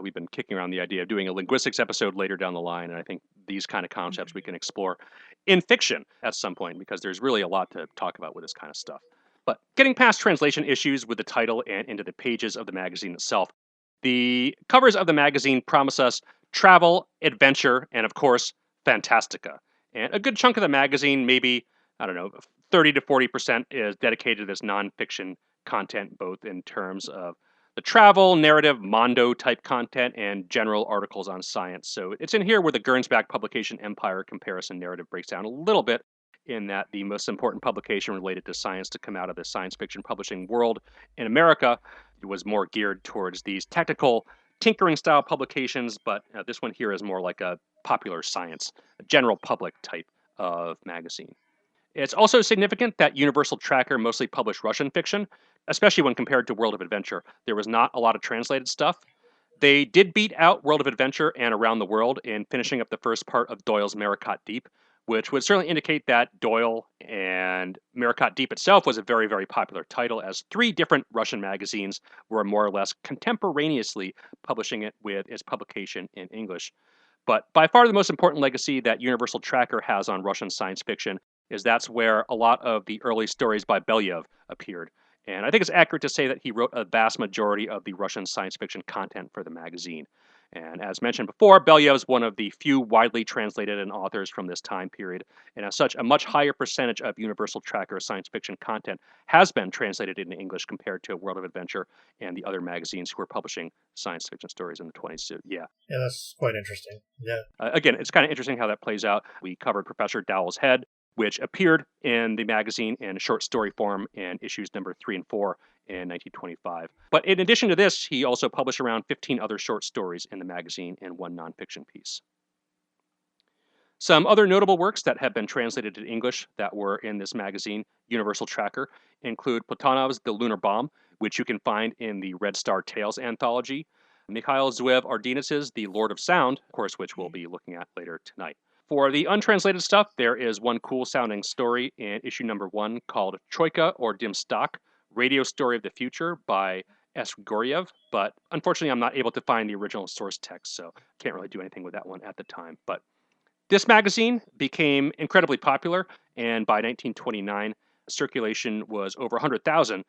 We've been kicking around the idea of doing a linguistics episode later down the line, and I think these kind of concepts we can explore in fiction at some point, because there's really a lot to talk about with this kind of stuff. But getting past translation issues with the title and into the pages of the magazine itself, the covers of the magazine promise us travel, adventure, and of course, Fantastika. And a good chunk of the magazine, maybe, 30 to 40%, is dedicated to this nonfiction content, both in terms of the travel, narrative, Mondo-type content, and general articles on science. So it's in here where the Gernsback publication Empire comparison narrative breaks down a little bit, in that the most important publication related to science to come out of the science fiction publishing world in America was more geared towards these technical tinkering style publications, but this one here is more like a popular science, a general public type of magazine. It's also significant that Universal Tracker mostly published Russian fiction, especially when compared to World of Adventure. There was not a lot of translated stuff. They did beat out World of Adventure and Around the World in finishing up the first part of Doyle's Maricot Deep, which would certainly indicate that Doyle and Maricot Deep itself was a very, very popular title, as 3 different Russian magazines were more or less contemporaneously publishing it with its publication in English. But by far the most important legacy that Universal Tracker has on Russian science fiction is that's where a lot of the early stories by Belyaev appeared. And I think it's accurate to say that he wrote a vast majority of the Russian science fiction content for the magazine. And as mentioned before, Belyaev is one of the few widely translated authors from this time period, and as such, a much higher percentage of Universal Tracker science fiction content has been translated into English compared to World of Adventure and the other magazines who were publishing science fiction stories in the 20s. So, yeah, that's quite interesting. Yeah. Again, it's kind of interesting how that plays out. We covered Professor Dowell's Head, which appeared in the magazine in short story form in issues number 3 and 4 in 1925. But in addition to this, he also published around 15 other short stories in the magazine and 1 nonfiction piece. Some other notable works that have been translated to English that were in this magazine, Universal Tracker, include Platonov's The Lunar Bomb, which you can find in the Red Star Tales anthology, Mikhail Zuev-Ardinas's The Lord of Sound, of course, which we'll be looking at later tonight. For the untranslated stuff, there is one cool-sounding story in issue number 1 called Troika or Dim Stock, Radio Story of the Future by S. Goryev, but unfortunately I'm not able to find the original source text, so can't really do anything with that one at the time. But this magazine became incredibly popular, and by 1929, circulation was over 100,000,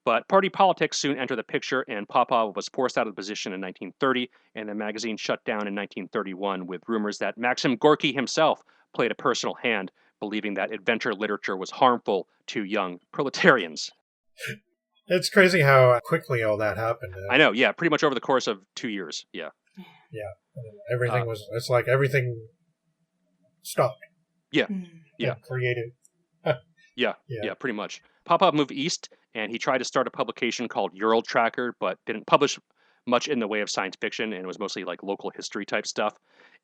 But party politics soon entered the picture, and Popov was forced out of the position in 1930, and the magazine shut down in 1931 with rumors that Maxim Gorky himself played a personal hand, believing that adventure literature was harmful to young proletarians. It's crazy how quickly all that happened. I know, yeah, pretty much over the course of 2 years, yeah. Yeah, everything it's like everything stopped. Yeah, Creative. Yeah, pretty much. Popov moved east, and he tried to start a publication called Ural Tracker, but didn't publish much in the way of science fiction, and it was mostly like local history type stuff.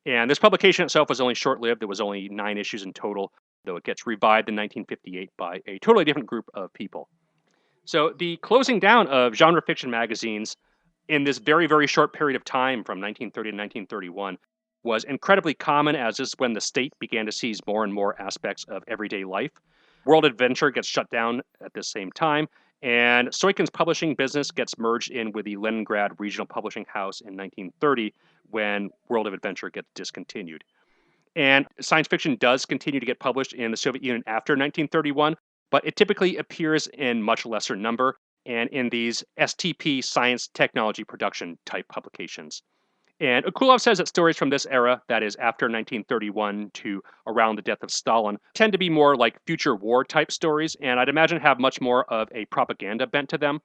And this publication itself was only short-lived. There was only 9 issues in total, though it gets revived in 1958 by a totally different group of people. So the closing down of genre fiction magazines in this very, very short period of time from 1930 to 1931 was incredibly common, as is when the state began to seize more and more aspects of everyday life. World Adventure gets shut down at the same time, and Soykin's publishing business gets merged in with the Leningrad Regional Publishing House in 1930 when World of Adventure gets discontinued. And science fiction does continue to get published in the Soviet Union after 1931, but it typically appears in much lesser number and in these STP, science technology production type publications. And Akulov says that stories from this era, that is after 1931 to around the death of Stalin, tend to be more like future war type stories, and I'd imagine have much more of a propaganda bent to them.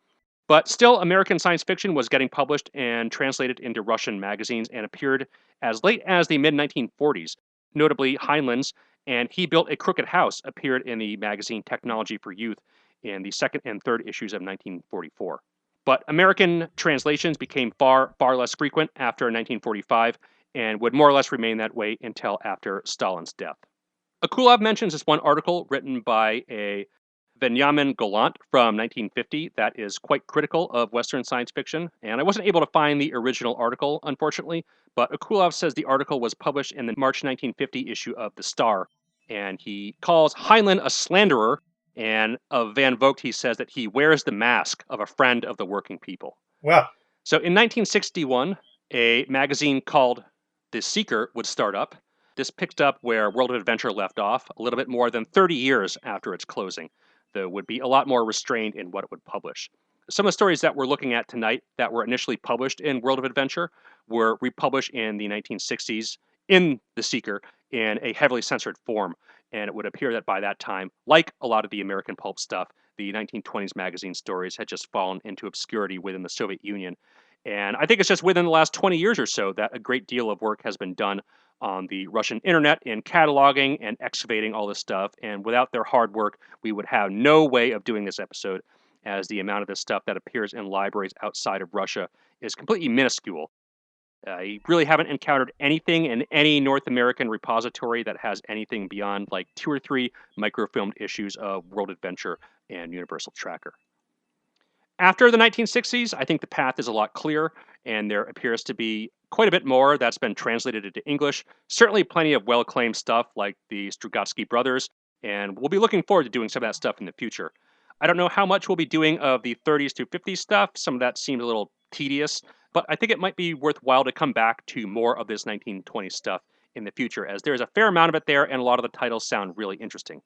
But still, American science fiction was getting published and translated into Russian magazines and appeared as late as the mid-1940s. Notably, Heinlein's and He Built a Crooked House appeared in the magazine Technology for Youth in the second and third issues of 1944. But American translations became far, far less frequent after 1945 and would more or less remain that way until after Stalin's death. Akulov mentions this one article written by a Veniamin Golant from 1950 that is quite critical of Western science fiction, and I wasn't able to find the original article, unfortunately, but Akulov says the article was published in the March 1950 issue of The Star, and he calls Heinlein a slanderer, and of Van Vogt he says that he wears the mask of a friend of the working people. Wow. So in 1961, a magazine called The Seeker would start up. This picked up where World of Adventure left off, a little bit more than 30 years after its closing, though would be a lot more restrained in what it would publish. Some of the stories that we're looking at tonight that were initially published in World of Adventure were republished in the 1960s in The Seeker in a heavily censored form, and it would appear that by that time, like a lot of the American pulp stuff, the 1920s magazine stories had just fallen into obscurity within the Soviet Union. And I think it's just within the last 20 years or so that a great deal of work has been done on the Russian internet in cataloging and excavating all this stuff. And without their hard work, we would have no way of doing this episode, as the amount of this stuff that appears in libraries outside of Russia is completely minuscule. I really haven't encountered anything in any North American repository that has anything beyond like 2 or 3 microfilmed issues of World Adventure and Universal Tracker. After the 1960s, I think the path is a lot clearer, and there appears to be quite a bit more that's been translated into English. Certainly plenty of well-acclaimed stuff like the Strugatsky brothers, and we'll be looking forward to doing some of that stuff in the future. I don't know how much we'll be doing of the 30s to 50s stuff. Some of that seems a little tedious, but I think it might be worthwhile to come back to more of this 1920s stuff in the future, as there's a fair amount of it there, and a lot of the titles sound really interesting.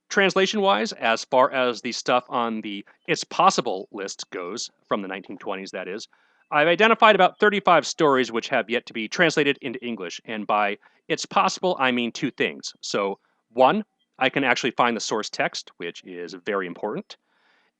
Translation-wise, as far as the stuff on the It's Possible list goes, from the 1920s that is, I've identified about 35 stories which have yet to be translated into English, and by It's Possible I mean 2 things. So, 1, I can actually find the source text, which is very important,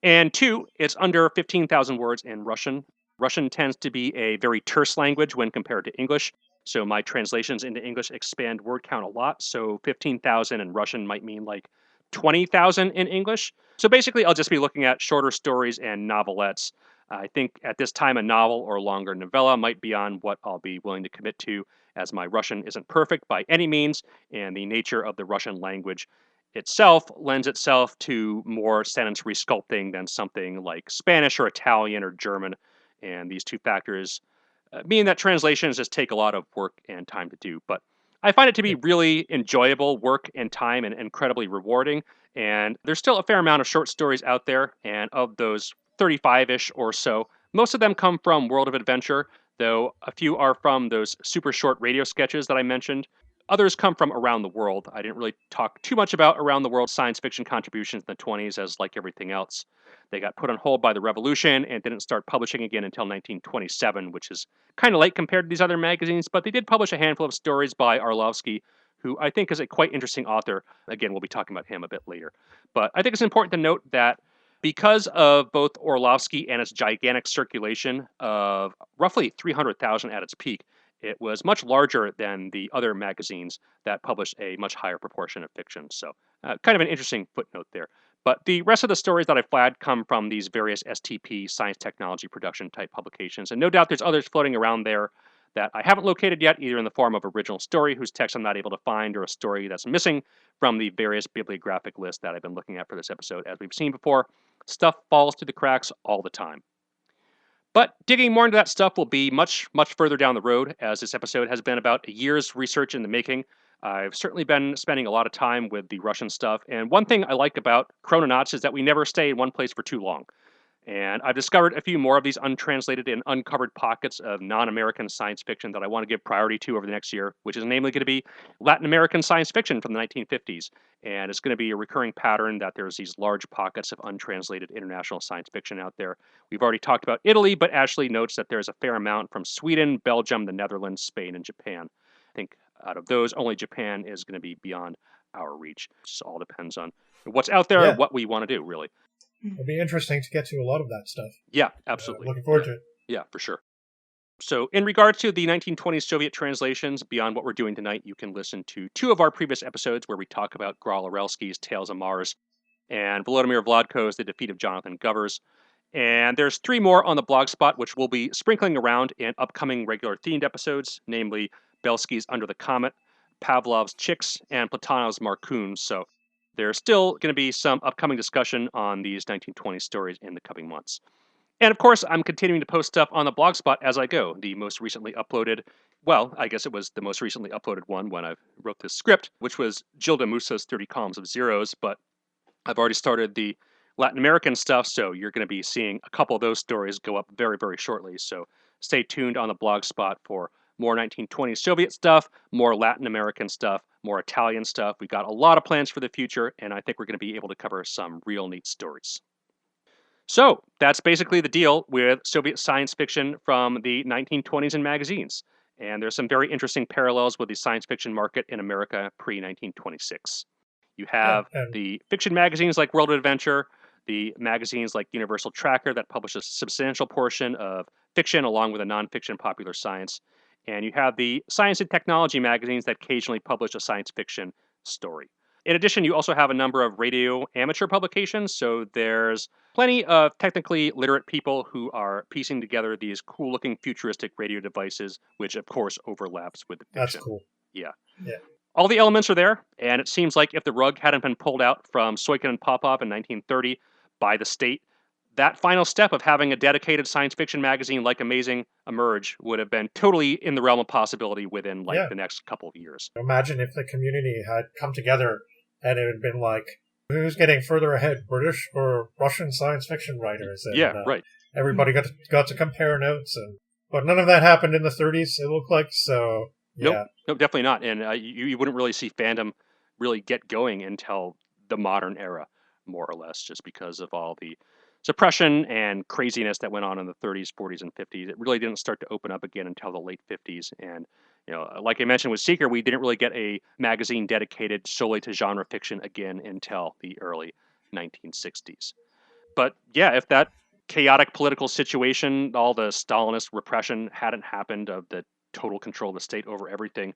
and 2, it's under 15,000 words in Russian. Russian tends to be a very terse language when compared to English, so my translations into English expand word count a lot, so 15,000 in Russian might mean like 20,000 in English. So basically, I'll just be looking at shorter stories and novelettes. I think at this time, a novel or longer novella might be on what I'll be willing to commit to, as my Russian isn't perfect by any means, and the nature of the Russian language itself lends itself to more sentence resculpting than something like Spanish or Italian or German. And these 2 factors mean that translations just take a lot of work and time to do. But I find it to be really enjoyable work and time and incredibly rewarding. And there's still a fair amount of short stories out there. And of those 35-ish or so, most of them come from World of Adventure, though a few are from those super short radio sketches that I mentioned. others come from around the world. I didn't really talk too much about around the world science fiction contributions in the 20s, as like everything else, they got put on hold by the revolution and didn't start publishing again until 1927, which is kind of late compared to these other magazines, but they did publish a handful of stories by Arlovsky, who I think is a quite interesting author. Again, we'll be talking about him a bit later. But I think it's important to note that because of both Orlovsky and its gigantic circulation of roughly 300,000 at its peak, it was much larger than the other magazines that published a much higher proportion of fiction. So kind of an interesting footnote there. But the rest of the stories that I flagged come from these various STP, science technology production type publications. And no doubt there's others floating around there that I haven't located yet, either in the form of original story whose text I'm not able to find, or a story that's missing from the various bibliographic lists that I've been looking at for this episode. As we've seen before, stuff falls through the cracks all the time. But digging more into that stuff will be much, much further down the road, as this episode has been about a year's research in the making. I've certainly been spending a lot of time with the Russian stuff, and one thing I like about Chrononauts is that we never stay in one place for too long. And I've discovered a few more of these untranslated and uncovered pockets of non-American science fiction that I want to give priority to over the next year, which is namely going to be Latin American science fiction from the 1950s. And it's going to be a recurring pattern that there's these large pockets of untranslated international science fiction out there. We've already talked about Italy, but Ashley notes that there's a fair amount from Sweden, Belgium, the Netherlands, Spain, and Japan. I think out of those, only Japan is going to be beyond our reach. It just all depends on what's out there and what we want to do, really. It'll be interesting to get to a lot of that stuff. Yeah, absolutely. Looking forward to it. Yeah, for sure. So in regard to the 1920s Soviet translations, beyond what we're doing tonight, you can listen to two of our previous episodes where we talk about Gral Arelsky's Tales of Mars and Volodymyr Vladko's The Defeat of Jonathan Govers. And there's three more on the blogspot, which we'll be sprinkling around in upcoming regular themed episodes, namely Belsky's Under the Comet, Pavlov's Chicks, and Platonov's Marcoons. So there's still going to be some upcoming discussion on these 1920 stories in the coming months. And of course, I'm continuing to post stuff on the blogspot as I go. The most recently uploaded, well, I guess it was the most recently uploaded one when I wrote this script, which was Gilda Musa's 30 Columns of Zeros, but I've already started the Latin American stuff, so you're going to be seeing a couple of those stories go up very, very shortly. So stay tuned on the blogspot for more 1920s Soviet stuff, more Latin American stuff, more Italian stuff. We got a lot of plans for the future, and I think we're going to be able to cover some real neat stories. So that's basically the deal with Soviet science fiction from the 1920s in magazines. And there's some very interesting parallels with the science fiction market in America pre-1926. You have the fiction magazines like World of Adventure, the magazines like Universal Tracker that publish a substantial portion of fiction along with a nonfiction popular science. And you have the science and technology magazines that occasionally publish a science fiction story. In addition, you also have a number of radio amateur publications. So there's plenty of technically literate people who are piecing together these cool-looking futuristic radio devices, which of course overlaps with the fiction. That's cool. Yeah. Yeah. All the elements are there, and it seems like if the rug hadn't been pulled out from Soikin and Popov in 1930 by the state, that final step of having a dedicated science fiction magazine like Amazing emerge would have been totally in the realm of possibility within the next couple of years. Imagine if the community had come together and it had been like, who's getting further ahead, British or Russian science fiction writers? And, right. Everybody got to compare notes, but none of that happened in the 30s, it looked like, so yeah. Nope, definitely not. And you wouldn't really see fandom really get going until the modern era, more or less, just because of all the suppression and craziness that went on in the 30s, 40s, and 50s. It really didn't start to open up again until the late 50s. And, like I mentioned with Seeker, we didn't really get a magazine dedicated solely to genre fiction again until the early 1960s. But yeah, if that chaotic political situation, all the Stalinist repression hadn't happened of the total control of the state over everything,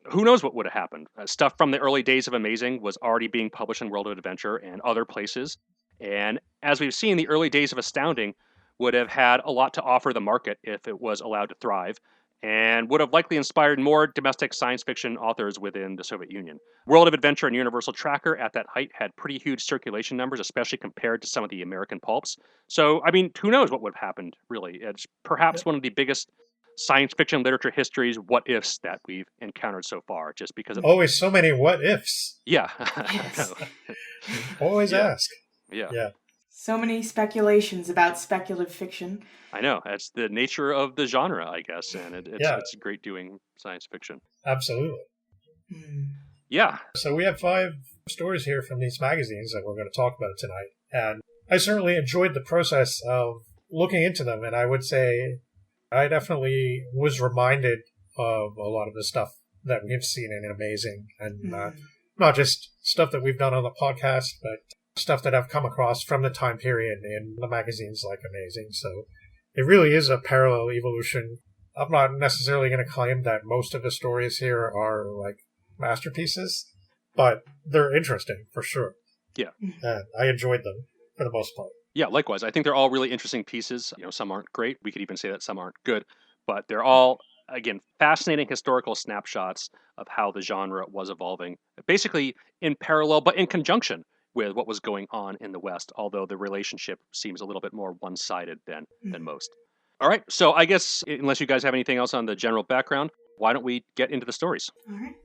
who knows what would have happened? Stuff from the early days of Amazing was already being published in World of Adventure and other places. And as we've seen, the early days of Astounding would have had a lot to offer the market if it was allowed to thrive, and would have likely inspired more domestic science fiction authors within the Soviet Union. World of Adventure and Universal Tracker at that height had pretty huge circulation numbers, especially compared to some of the American pulps. So, I mean, who knows what would have happened, really? It's perhaps one of the biggest science fiction literature histories what-ifs that we've encountered so far, just because of... Always so many what-ifs. Yeah. Yes. Always ask. Yeah. So many speculations about speculative fiction. I know. That's the nature of the genre, I guess, and it's great doing science fiction. Absolutely. Yeah. So we have 5 stories here from these magazines that we're going to talk about tonight. And I certainly enjoyed the process of looking into them. And I would say I definitely was reminded of a lot of the stuff that we've seen in Amazing. And not just stuff that we've done on the podcast, but stuff that I've come across from the time period in the magazines like Amazing. So it really is a parallel evolution. I'm not necessarily going to claim that most of the stories here are like masterpieces, but they're interesting for sure. Yeah. And I enjoyed them for the most part. Yeah, likewise. I think they're all really interesting pieces. Some aren't great. We could even say that some aren't good, but they're all, again, fascinating historical snapshots of how the genre was evolving, basically in parallel, but in conjunction with what was going on in the West, although the relationship seems a little bit more one-sided than most. All right, so I guess, unless you guys have anything else on the general background, why don't we get into the stories? All right.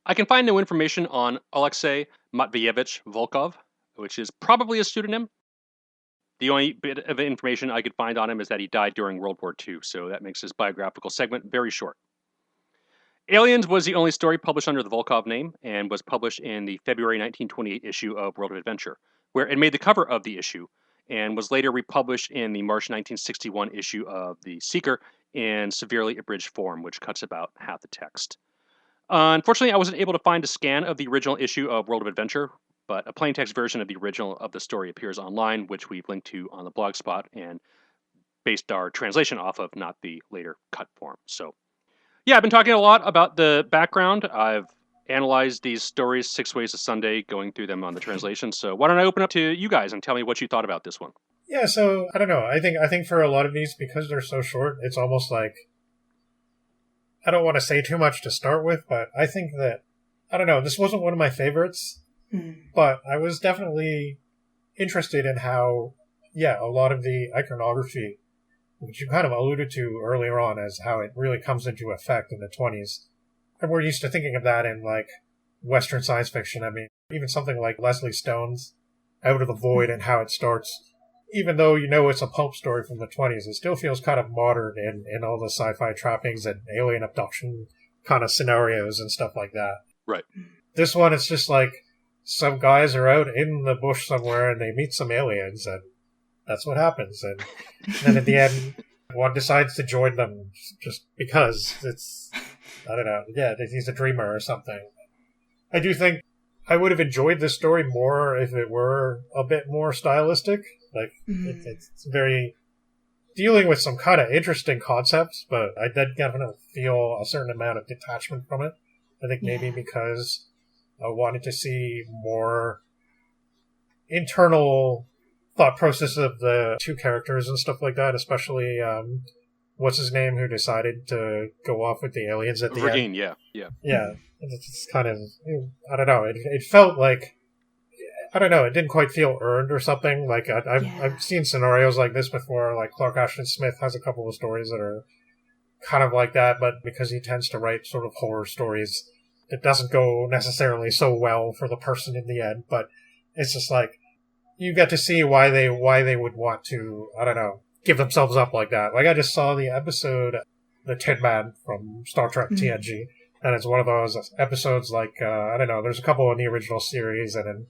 I can find no information on Alexey Matveyevich Volkov, which is probably a pseudonym. The only bit of information I could find on him is that he died during World War II, so that makes his biographical segment very short. Aliens was the only story published under the Volkov name and was published in the February 1928 issue of World of Adventure, where it made the cover of the issue and was later republished in the March 1961 issue of The Seeker in severely abridged form, which cuts about half the text. Unfortunately, I wasn't able to find a scan of the original issue of World of Adventure, but a plain text version of the original of the story appears online, which we've linked to on the blog spot and based our translation off of, not the later cut form. So, yeah, I've been talking a lot about the background. I've analyzed these stories 6 ways a Sunday, going through them on the translation. So why don't I open up to you guys and tell me what you thought about this one? Yeah, so I don't know. I think for a lot of these, because they're so short, it's almost like, I don't want to say too much to start with, but I think that, I don't know, this wasn't one of my favorites, but I was definitely interested in how, a lot of the iconography, which you kind of alluded to earlier on as how it really comes into effect in the 20s. And we're used to thinking of that in, like, Western science fiction. I mean, even something like Leslie Stone's Out of the Void and how it starts, even though you know it's a pulp story from the 20s, it still feels kind of modern in all the sci-fi trappings and alien abduction kind of scenarios and stuff like that. Right. This one, it's just like some guys are out in the bush somewhere and they meet some aliens, and that's what happens. And then at the end, one decides to join them just because it's, I don't know, he's a dreamer or something. I do think I would have enjoyed this story more if it were a bit more stylistic. Like, it's very dealing with some kind of interesting concepts, but I did definitely feel a certain amount of detachment from it. I think maybe because I wanted to see more internal thought process of the two characters and stuff like that, especially what's his name who decided to go off with the aliens at the end. Yeah. Yeah, it's kind of, I don't know, it felt like, I don't know, it didn't quite feel earned or something. Like, I've seen scenarios like this before, like Clark Ashton Smith has a couple of stories that are kind of like that, but because he tends to write sort of horror stories, it doesn't go necessarily so well for the person in the end, but it's just like, you get to see why they would want to, I don't know, give themselves up like that. Like, I just saw the episode, The Tin Man from Star Trek TNG, and it's one of those episodes like, I don't know, there's a couple in the original series, and then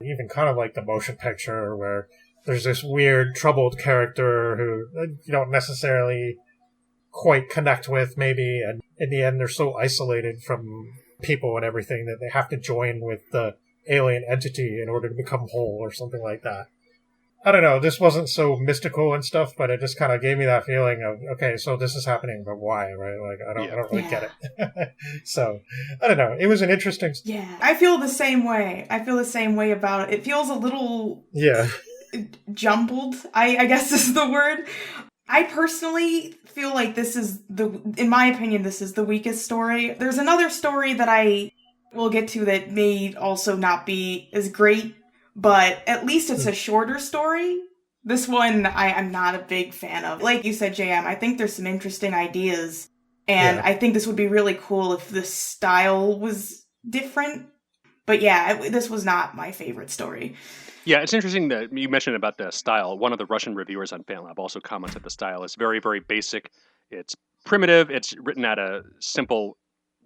even kind of like the motion picture where there's this weird, troubled character who you don't necessarily quite connect with, maybe, and in the end they're so isolated from people and everything that they have to join with the alien entity in order to become whole or something like that. I don't know, this wasn't so mystical and stuff, but it just kind of gave me that feeling of, okay, so this is happening, but why, right? Like, I don't really get it. So, I don't know. It was an interesting... Yeah, I feel the same way. I feel the same way about it. It feels a little... jumbled, I guess is the word. I personally feel like this is in my opinion, this is the weakest story. There's another story that I will get to that may also not be as great, but at least it's a shorter story. This one, I'm not a big fan of. Like you said, JM, I think there's some interesting ideas, and I think this would be really cool if the style was different. But yeah, this was not my favorite story. Yeah, it's interesting that you mentioned about the style. One of the Russian reviewers on FanLab also comments that the style is very, very basic. It's primitive. It's written at a simple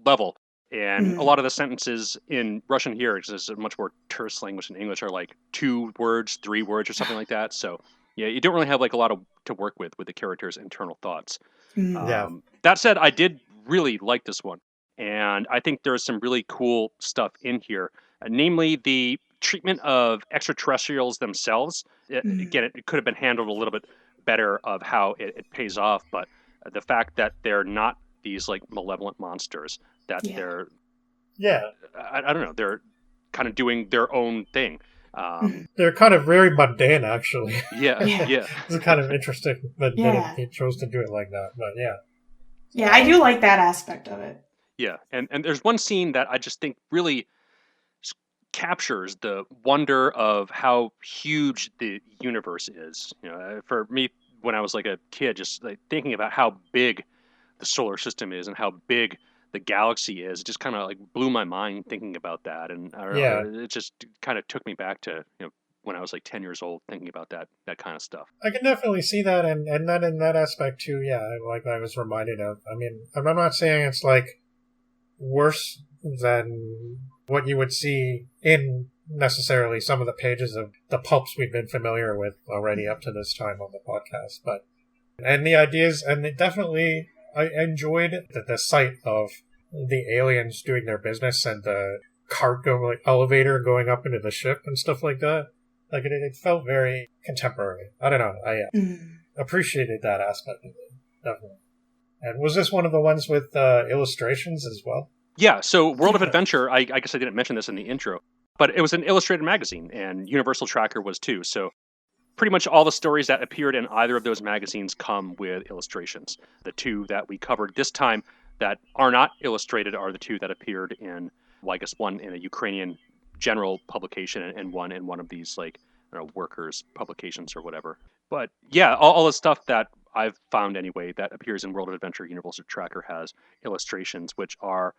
level. And a lot of the sentences in Russian here, which is a much more terse language than English, are like 2 words, 3 words, or something like that. So, yeah, you don't really have like a lot to work with the characters' internal thoughts. That said, I did really like this one. And I think there's some really cool stuff in here, namely the treatment of extraterrestrials themselves. Again, it could have been handled a little bit better of how it pays off, but the fact that they're not these like malevolent monsters, that they're I don't know, they're kind of doing their own thing. They're kind of very mundane, actually. Yeah. It's kind of interesting that it chose to do it like that, but yeah, I do like that aspect of it. Yeah, and there's one scene that I just think really captures the wonder of how huge the universe is. You know, for me, when I was like a kid, just like thinking about how big the solar system is and how big the galaxy is, it just kind of like blew my mind thinking about that. And I don't know, it just kind of took me back to, you know, when I was like 10 years old, thinking about that kind of stuff. I can definitely see that, and that in that aspect too. Yeah, like I was reminded of. I mean, I'm not saying it's like worse than what you would see in necessarily some of the pages of the pulps we've been familiar with already up to this time on the podcast, but and the ideas, and it definitely I enjoyed the sight of the aliens doing their business and the cart going, like elevator going up into the ship and stuff like that. Like it felt very contemporary. I don't know. I appreciated that aspect of it, definitely. And was this one of the ones with illustrations as well? Yeah, so World of Adventure, I guess I didn't mention this in the intro, but it was an illustrated magazine, and Universal Tracker was too. So pretty much all the stories that appeared in either of those magazines come with illustrations. The 2 that we covered this time that are not illustrated are the 2 that appeared in, well, I guess one in a Ukrainian general publication and one in one of these like, I don't know, workers publications or whatever. But yeah, all the stuff that I've found anyway that appears in World of Adventure Universal Tracker has illustrations which are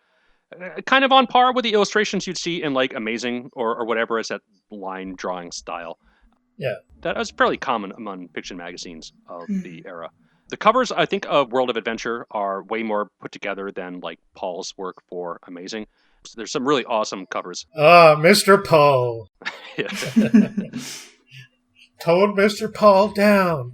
kind of on par with the illustrations you'd see in like Amazing or whatever is that line drawing style. Yeah. That was fairly common among fiction magazines of the era. The covers, I think, of World of Adventure are way more put together than like Paul's work for Amazing. So there's some really awesome covers. Mr. Paul. Told Mr. Paul down.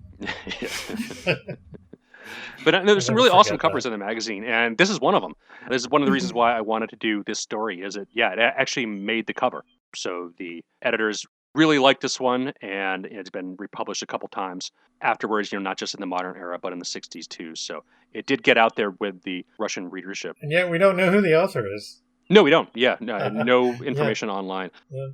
But there's some really awesome covers in the magazine, and this is one of them. This is one of the reasons why I wanted to do this story, is it actually made the cover. So the editors really liked this one, and it's been republished a couple times afterwards, not just in the modern era, but in the 60s too. So it did get out there with the Russian readership. And yet we don't know who the author is. No, we don't. Yeah, no information online. Yeah.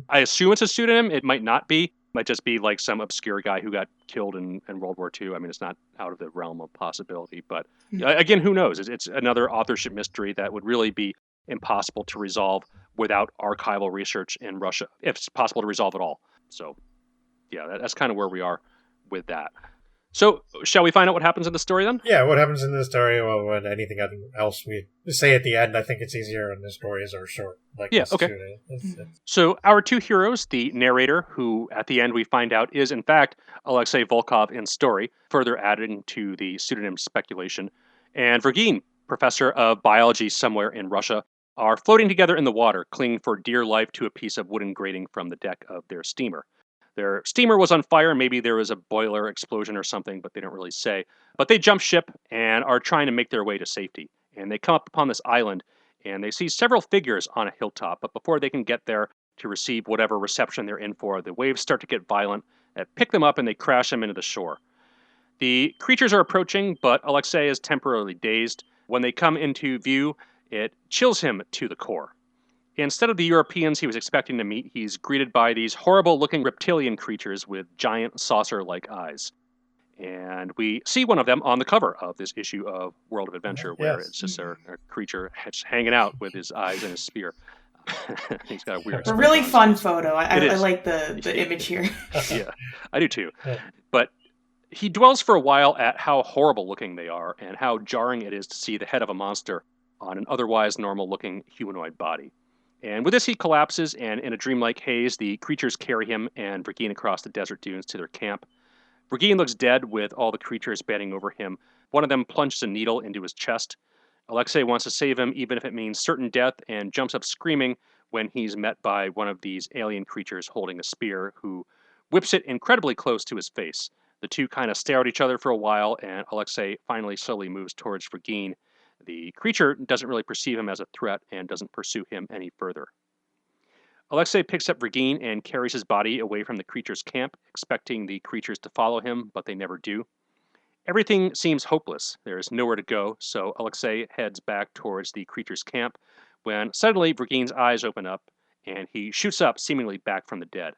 I assume it's a pseudonym. It might not be. Might just be like some obscure guy who got killed in World War II. I mean, it's not out of the realm of possibility. But again, who knows? It's another authorship mystery that would really be impossible to resolve without archival research in Russia, if it's possible to resolve at all. So, yeah, that's kind of where we are with that. So, shall we find out what happens in the story then? Yeah, what happens in the story? Well, when anything else we say at the end, I think it's easier when the stories are short. Like okay. So, our 2 heroes, the narrator, who at the end we find out is in fact Alexey Volkov in story, further adding to the pseudonym speculation, and Virgin, professor of biology somewhere in Russia, are floating together in the water, clinging for dear life to a piece of wooden grating from the deck of their steamer. Their steamer was on fire. Maybe there was a boiler explosion or something, but they don't really say. But they jump ship and are trying to make their way to safety. And they come up upon this island, and they see several figures on a hilltop. But before they can get there to receive whatever reception they're in for, the waves start to get violent, pick them up, and they crash them into the shore. The creatures are approaching, but Alexey is temporarily dazed. When they come into view, it chills him to the core. Instead of the Europeans he was expecting to meet, he's greeted by these horrible-looking reptilian creatures with giant saucer-like eyes. And we see one of them on the cover of this issue of World of Adventure, where it's just a creature hanging out with his eyes and his spear. He's got a weird. A really fun photo. I like the image here. Yeah, I do too. But he dwells for a while at how horrible-looking they are and how jarring it is to see the head of a monster on an otherwise normal-looking humanoid body. And with this, he collapses, and in a dreamlike haze, the creatures carry him and Vergine across the desert dunes to their camp. Vergine looks dead with all the creatures banding over him. One of them plunges a needle into his chest. Alexey wants to save him, even if it means certain death, and jumps up screaming when he's met by one of these alien creatures holding a spear, who whips it incredibly close to his face. The two kind of stare at each other for a while, and Alexey finally slowly moves towards Vergine. The creature doesn't really perceive him as a threat and doesn't pursue him any further. Alexey picks up Vergine and carries his body away from the creature's camp, expecting the creatures to follow him, but they never do. Everything seems hopeless. There's nowhere to go, so Alexey heads back towards the creature's camp when suddenly Vergine's eyes open up and he shoots up, seemingly back from the dead.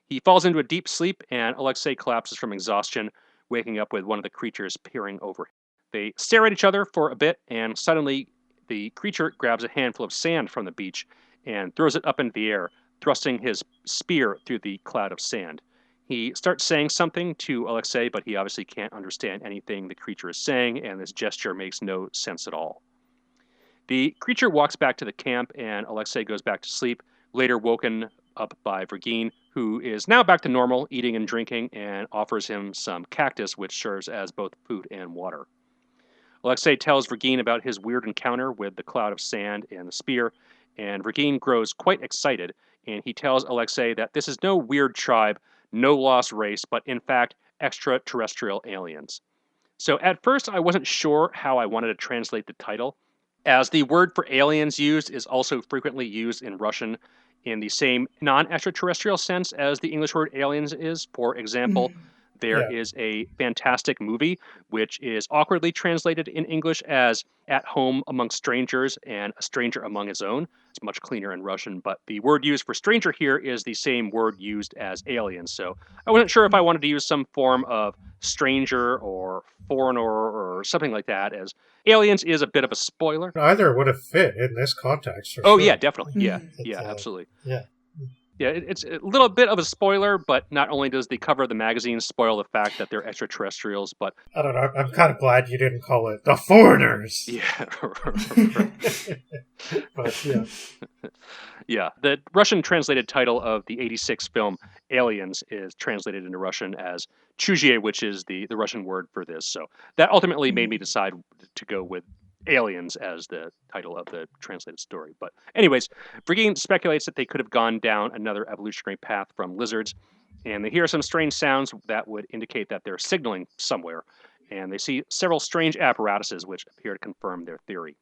He falls into a deep sleep and Alexey collapses from exhaustion, waking up with one of the creatures peering over him. They stare at each other for a bit, and suddenly the creature grabs a handful of sand from the beach and throws it up into the air, thrusting his spear through the cloud of sand. He starts saying something to Alexey, but he obviously can't understand anything the creature is saying, and this gesture makes no sense at all. The creature walks back to the camp, and Alexey goes back to sleep, later woken up by Vergine, who is now back to normal, eating and drinking, and offers him some cactus, which serves as both food and water. Alexey tells Vergine about his weird encounter with the cloud of sand and the spear, and Vergine grows quite excited, and he tells Alexey that this is no weird tribe, no lost race, but in fact, extraterrestrial aliens. So at first, I wasn't sure how I wanted to translate the title, as the word for aliens used is also frequently used in Russian in the same non-extraterrestrial sense as the English word aliens is. For example, there is a fantastic movie, which is awkwardly translated in English as At Home Among Strangers and A Stranger Among His Own. It's much cleaner in Russian, but the word used for stranger here is the same word used as alien. So I wasn't sure if I wanted to use some form of stranger or foreigner or something like that, as aliens is a bit of a spoiler. Either would have fit in this context. For sure. Yeah, definitely. Yeah, absolutely. Yeah. Yeah, it's a little bit of a spoiler, but not only does the cover of the magazine spoil the fact that they're extraterrestrials, but... I don't know, I'm kind of glad you didn't call it The Foreigners! Yeah, But, yeah. Yeah, the Russian translated title of the 86 film Aliens is translated into Russian as Chuzhie, which is the Russian word for this. So that ultimately made me decide to go with Aliens as the title of the translated story. But anyways, Vergine speculates that they could have gone down another evolutionary path from lizards, and they hear some strange sounds that would indicate that they're signaling somewhere, and they see several strange apparatuses which appear to confirm their theory.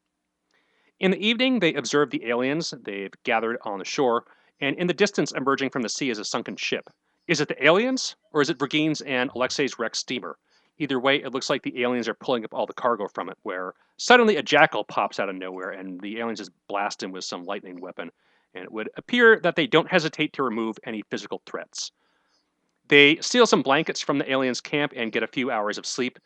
In the evening, they observe the aliens. They've gathered on the shore, and in the distance emerging from the sea is a sunken ship. Is it the aliens, or is it Vergine's and Alexey's wrecked steamer? Either way, it looks like the aliens are pulling up all the cargo from it, where suddenly a jackal pops out of nowhere, and the aliens just blast him with some lightning weapon, and it would appear that they don't hesitate to remove any physical threats. They steal some blankets from the aliens' camp and get a few hours of sleep,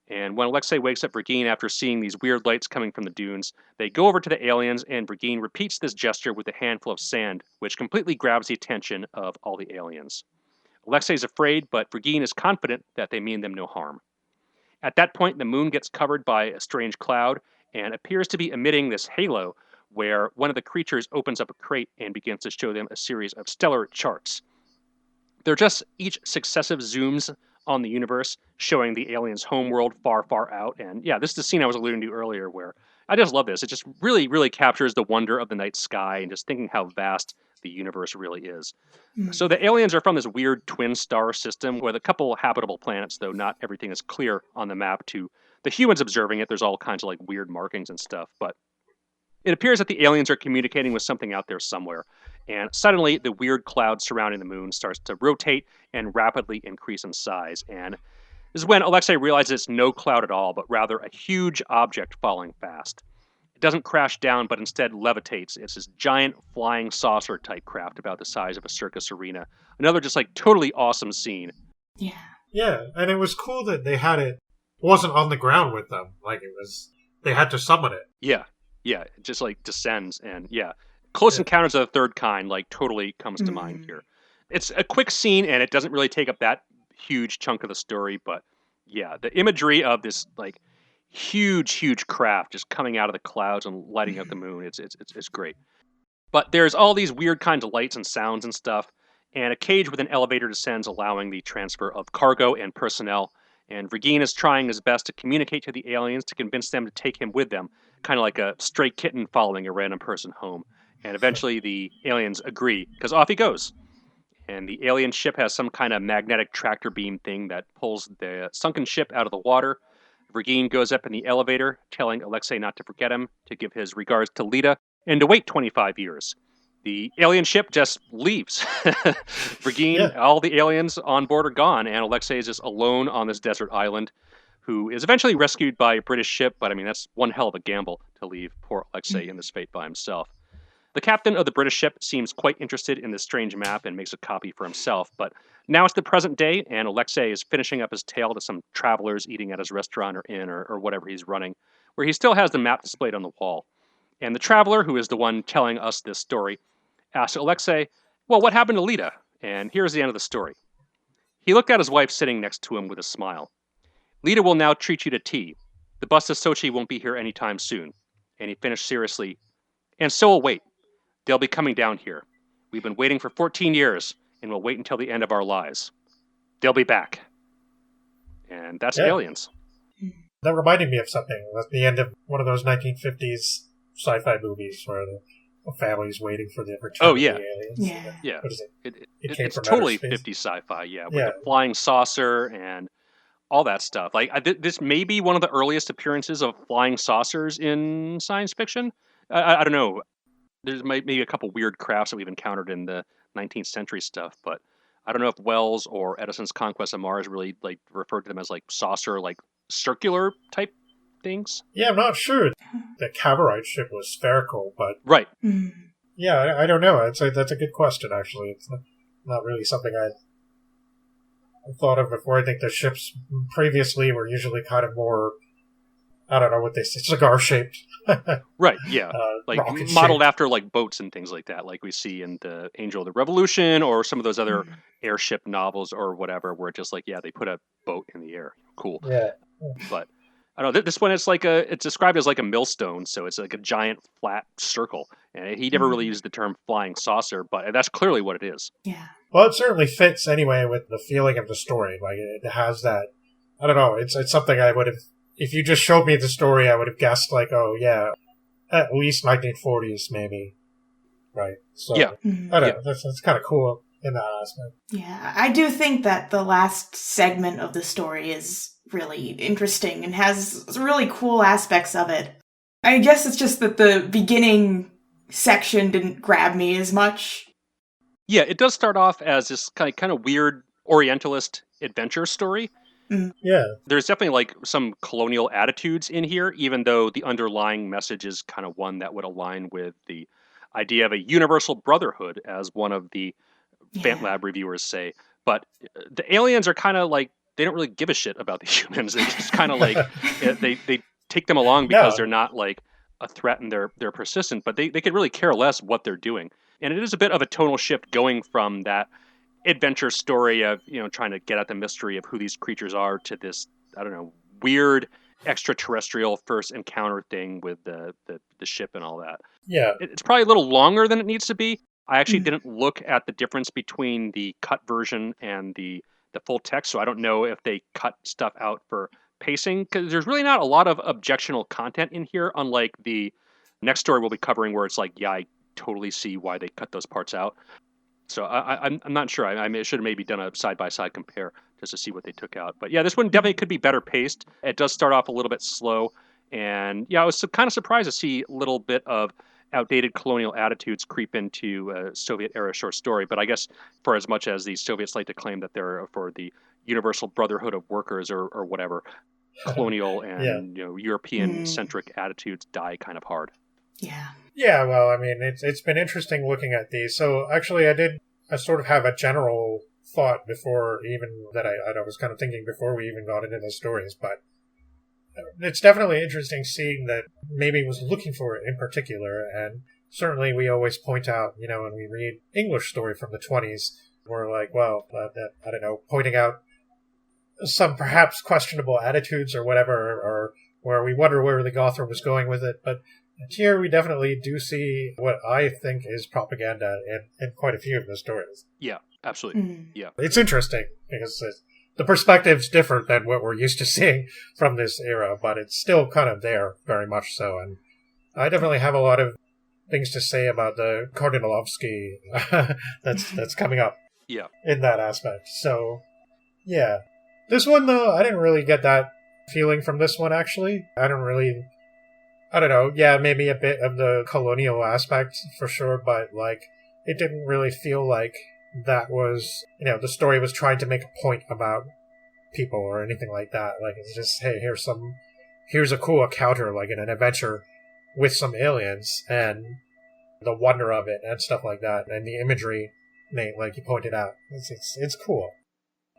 and when Alexey wakes up Vergine after seeing these weird lights coming from the dunes, they go over to the aliens, and Vergine repeats this gesture with a handful of sand, which completely grabs the attention of all the aliens. Alexey's afraid, but Vergine is confident that they mean them no harm. At that point, the moon gets covered by a strange cloud and appears to be emitting this halo, where one of the creatures opens up a crate and begins to show them a series of stellar charts. They're just each successive zooms on the universe, showing the aliens' homeworld far, far out. And yeah, this is the scene I was alluding to earlier, where I just love this. It just really, really captures the wonder of the night sky and just thinking how vast the universe really is. So the aliens are from this weird twin star system with a couple habitable planets, though not everything is clear on the map to the humans observing it. There's all kinds of like weird markings and stuff, but it appears that the aliens are communicating with something out there somewhere. And suddenly the weird cloud surrounding the moon starts to rotate and rapidly increase in size. And this is when Alexey realizes it's no cloud at all, but rather a huge object falling fast. It doesn't crash down, but instead levitates. It's this giant flying saucer type craft about the size of a circus arena. Another just like totally awesome scene. Yeah. Yeah, and it was cool that they had it wasn't on the ground with them. Like they had to summon it. Yeah, it just like descends, and Close Encounters of the Third Kind like totally comes to mind here. It's a quick scene, and it doesn't really take up that huge chunk of the story, but yeah, the imagery of this like huge craft just coming out of the clouds and lighting up the moon. It's great. But there's all these weird kinds of lights and sounds and stuff, and a cage with an elevator descends, allowing the transfer of cargo and personnel. And Regine is trying his best to communicate to the aliens to convince them to take him with them, kind of like a stray kitten following a random person home. And eventually the aliens agree, because off he goes. And the alien ship has some kind of magnetic tractor beam thing that pulls the sunken ship out of the water. Regine goes up in the elevator, telling Alexey not to forget him, to give his regards to Lita, and to wait 25 years. The alien ship just leaves. Regine, all the aliens on board are gone, and Alexey is just alone on this desert island, who is eventually rescued by a British ship, but I mean, that's one hell of a gamble to leave poor Alexey in this fate by himself. The captain of the British ship seems quite interested in this strange map and makes a copy for himself, but now it's the present day, and Alexey is finishing up his tale to some travelers eating at his restaurant or inn or whatever he's running, where he still has the map displayed on the wall. And the traveler, who is the one telling us this story, asks Alexey, well, what happened to Lita? And here's the end of the story. He looked at his wife sitting next to him with a smile. Lita will now treat you to tea. The bus to Sochi won't be here anytime soon. And he finished seriously, and so will wait. They'll be coming down here. We've been waiting for 14 years, and we'll wait until the end of our lives. They'll be back. And that's Aliens. That reminded me of something. At the end of one of those 1950s sci-fi movies where the family's waiting for the return of the aliens. Yeah. What is it? It's totally 50s sci-fi, with the flying saucer and all that stuff. Like this may be one of the earliest appearances of flying saucers in science fiction. I don't know. There's maybe a couple weird crafts that we've encountered in the 19th century stuff, but I don't know if Wells or Edison's Conquest of Mars really like referred to them as like saucer, like circular type things. Yeah, I'm not sure. The Cavorite ship was spherical, but right. Yeah, I don't know. That's a good question. Actually, it's not really something I thought of before. I think the ships previously were usually kind of more, I don't know what they say, cigar shaped. Right, yeah. Like modeled after like boats and things like that, like we see in the Angel of the Revolution or some of those other airship novels or whatever, where it's just like, they put a boat in the air. Cool. Yeah. But I don't know, this one is it's described as like a millstone, so it's like a giant flat circle. And he never really used the term flying saucer, but that's clearly what it is. Yeah. Well, it certainly fits anyway with the feeling of the story. Like it has that, I don't know, it's something I would have, if you just showed me the story, I would have guessed like, oh yeah, at least 1940s maybe. Right. So, I don't know, that's kind of cool in that aspect. Yeah, I do think that the last segment of the story is really interesting and has really cool aspects of it. I guess it's just that the beginning section didn't grab me as much. Yeah, it does start off as this kind of weird Orientalist adventure story. Yeah. There's definitely like some colonial attitudes in here, even though the underlying message is kind of one that would align with the idea of a universal brotherhood, as one of the FantLab reviewers say. But the aliens are kind of like, they don't really give a shit about the humans. They just kind of like, they take them along because they're not like a threat and they're persistent, but they could really care less what they're doing. And it is a bit of a tonal shift going from that adventure story of, trying to get at the mystery of who these creatures are to this, I don't know, weird extraterrestrial first encounter thing with the ship and all that. Yeah. It's probably a little longer than it needs to be. I actually didn't look at the difference between the cut version and the full text, so I don't know if they cut stuff out for pacing, because there's really not a lot of objectionable content in here, unlike the next story we'll be covering where it's like, I totally see why they cut those parts out. So I'm not sure. I should have maybe done a side-by-side compare just to see what they took out. But yeah, this one definitely could be better paced. It does start off a little bit slow. And yeah, I was kind of surprised to see a little bit of outdated colonial attitudes creep into a Soviet-era short story. But I guess for as much as the Soviets like to claim that they're for the universal brotherhood of workers or whatever, colonial and European-centric attitudes die kind of hard. Yeah. Yeah, well, I mean, it's been interesting looking at these. So actually, I sort of have a general thought before even that I was kind of thinking before we even got into the stories, but it's definitely interesting seeing that maybe was looking for it in particular, and certainly we always point out, when we read English story from the 20s, we're like, well, I don't know, pointing out some perhaps questionable attitudes or whatever, or where we wonder where the author was going with it, but here we definitely do see what I think is propaganda in quite a few of the stories. Yeah, absolutely. Yeah, it's interesting because the perspective's different than what we're used to seeing from this era, but it's still kind of there, very much so. And I definitely have a lot of things to say about the Kornilovsky that's coming up. Yeah, in that aspect. So, yeah, this one though, I didn't really get that feeling from this one. Actually, I don't know. Yeah, maybe a bit of the colonial aspect for sure, but it didn't really feel like that was, the story was trying to make a point about people or anything like that. It's just, hey, here's a cool encounter, in an adventure with some aliens and the wonder of it and stuff like that, and the imagery, Nate, like you pointed out, it's cool.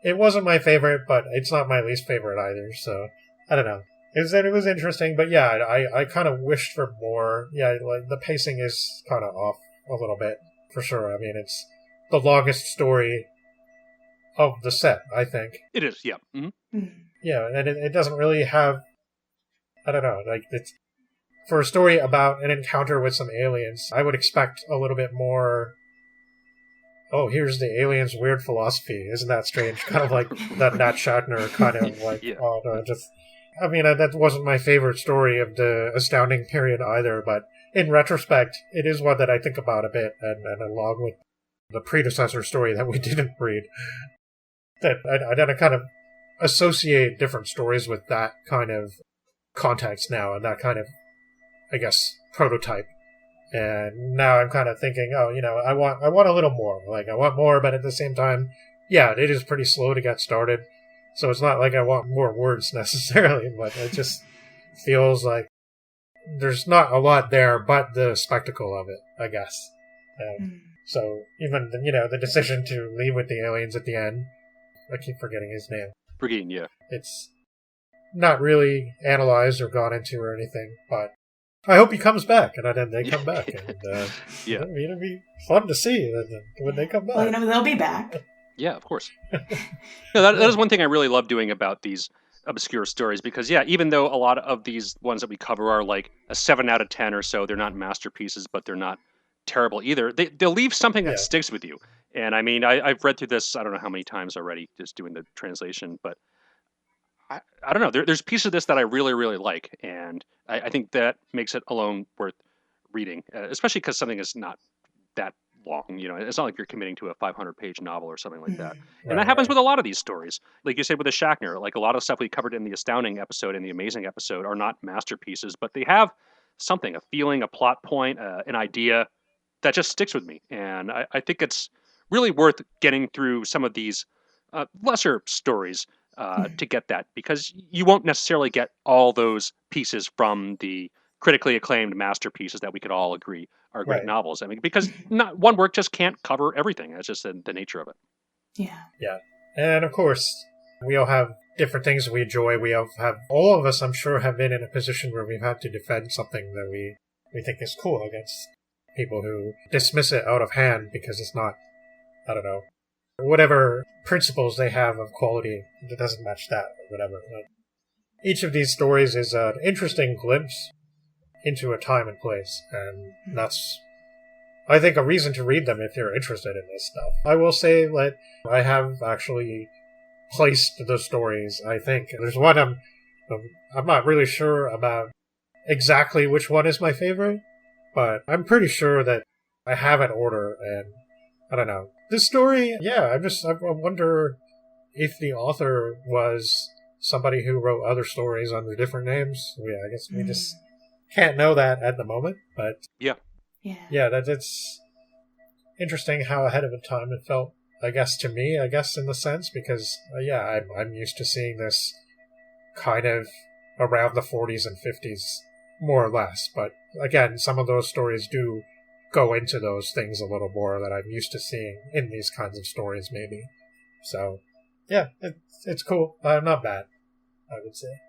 It wasn't my favorite, but it's not my least favorite either. So I don't know. It was interesting, but yeah, I kind of wished for more. Yeah, the pacing is kind of off a little bit for sure. I mean, it's the longest story of the set, I think. It is, yeah. Mm-hmm. Yeah, and it doesn't really have, I don't know, it's for a story about an encounter with some aliens, I would expect a little bit more, oh, here's the aliens' weird philosophy. Isn't that strange? Kind of like that Nat Shatner kind of yeah. Oh, no, I mean, that wasn't my favorite story of the Astounding period either, but in retrospect, it is one that I think about a bit, and along with the predecessor story that we didn't read, that I kind of associate different stories with that kind of context now, and that kind of, I guess, prototype. And now I'm kind of thinking, oh, I want a little more. I want more, but at the same time, yeah, it is pretty slow to get started. So it's not like I want more words necessarily, but it just feels like there's not a lot there but the spectacle of it, I guess. So even, the decision to leave with the aliens at the end, I keep forgetting his name. Brigine, yeah. It's not really analyzed or gone into or anything, but I hope he comes back, and then they come back. And yeah. It'll be fun to see when they come back. Well, they'll be back. Yeah, of course. No, that is one thing I really love doing about these obscure stories, because, yeah, even though a lot of these ones that we cover are like a 7 out of 10 or so, they're not masterpieces, but they're not terrible either. They'll leave something that sticks with you. And I mean, I've read through this, I don't know how many times already, just doing the translation, but I don't know. There's pieces of this that I really, really like, and I think that makes it alone worth reading, especially because something is not that long. It's not like you're committing to a 500-page novel or something like that. And that happens with a lot of these stories. Like you said with the Shatner, like a lot of stuff we covered in the Astounding episode and the Amazing episode are not masterpieces, but they have something, a feeling, a plot point, an idea that just sticks with me. And I think it's really worth getting through some of these lesser stories to get that, because you won't necessarily get all those pieces from the critically acclaimed masterpieces that we could all agree are great novels. I mean, because not one work just can't cover everything. That's just the nature of it. Yeah. Yeah. And of course, we all have different things we enjoy. All of us, I'm sure, have been in a position where we've had to defend something that we think is cool against people who dismiss it out of hand because it's not, I don't know, whatever principles they have of quality that doesn't match that or whatever. Each of these stories is an interesting glimpse into a time and place, and that's, I think, a reason to read them if you're interested in this stuff. I will say that I have actually placed the stories. I think there's one I'm not really sure about exactly which one is my favorite, but I'm pretty sure that I have an order, and I don't know. This story, yeah, I wonder if the author was somebody who wrote other stories under different names. Yeah, I guess we just can't know that at the moment, but yeah, it's interesting how ahead of the time it felt, I guess, to me, in the sense, because, I'm used to seeing this kind of around the 40s and 50s, more or less, but again, some of those stories do go into those things a little more that I'm used to seeing in these kinds of stories, maybe. So, yeah, it's cool. Not bad, I would say.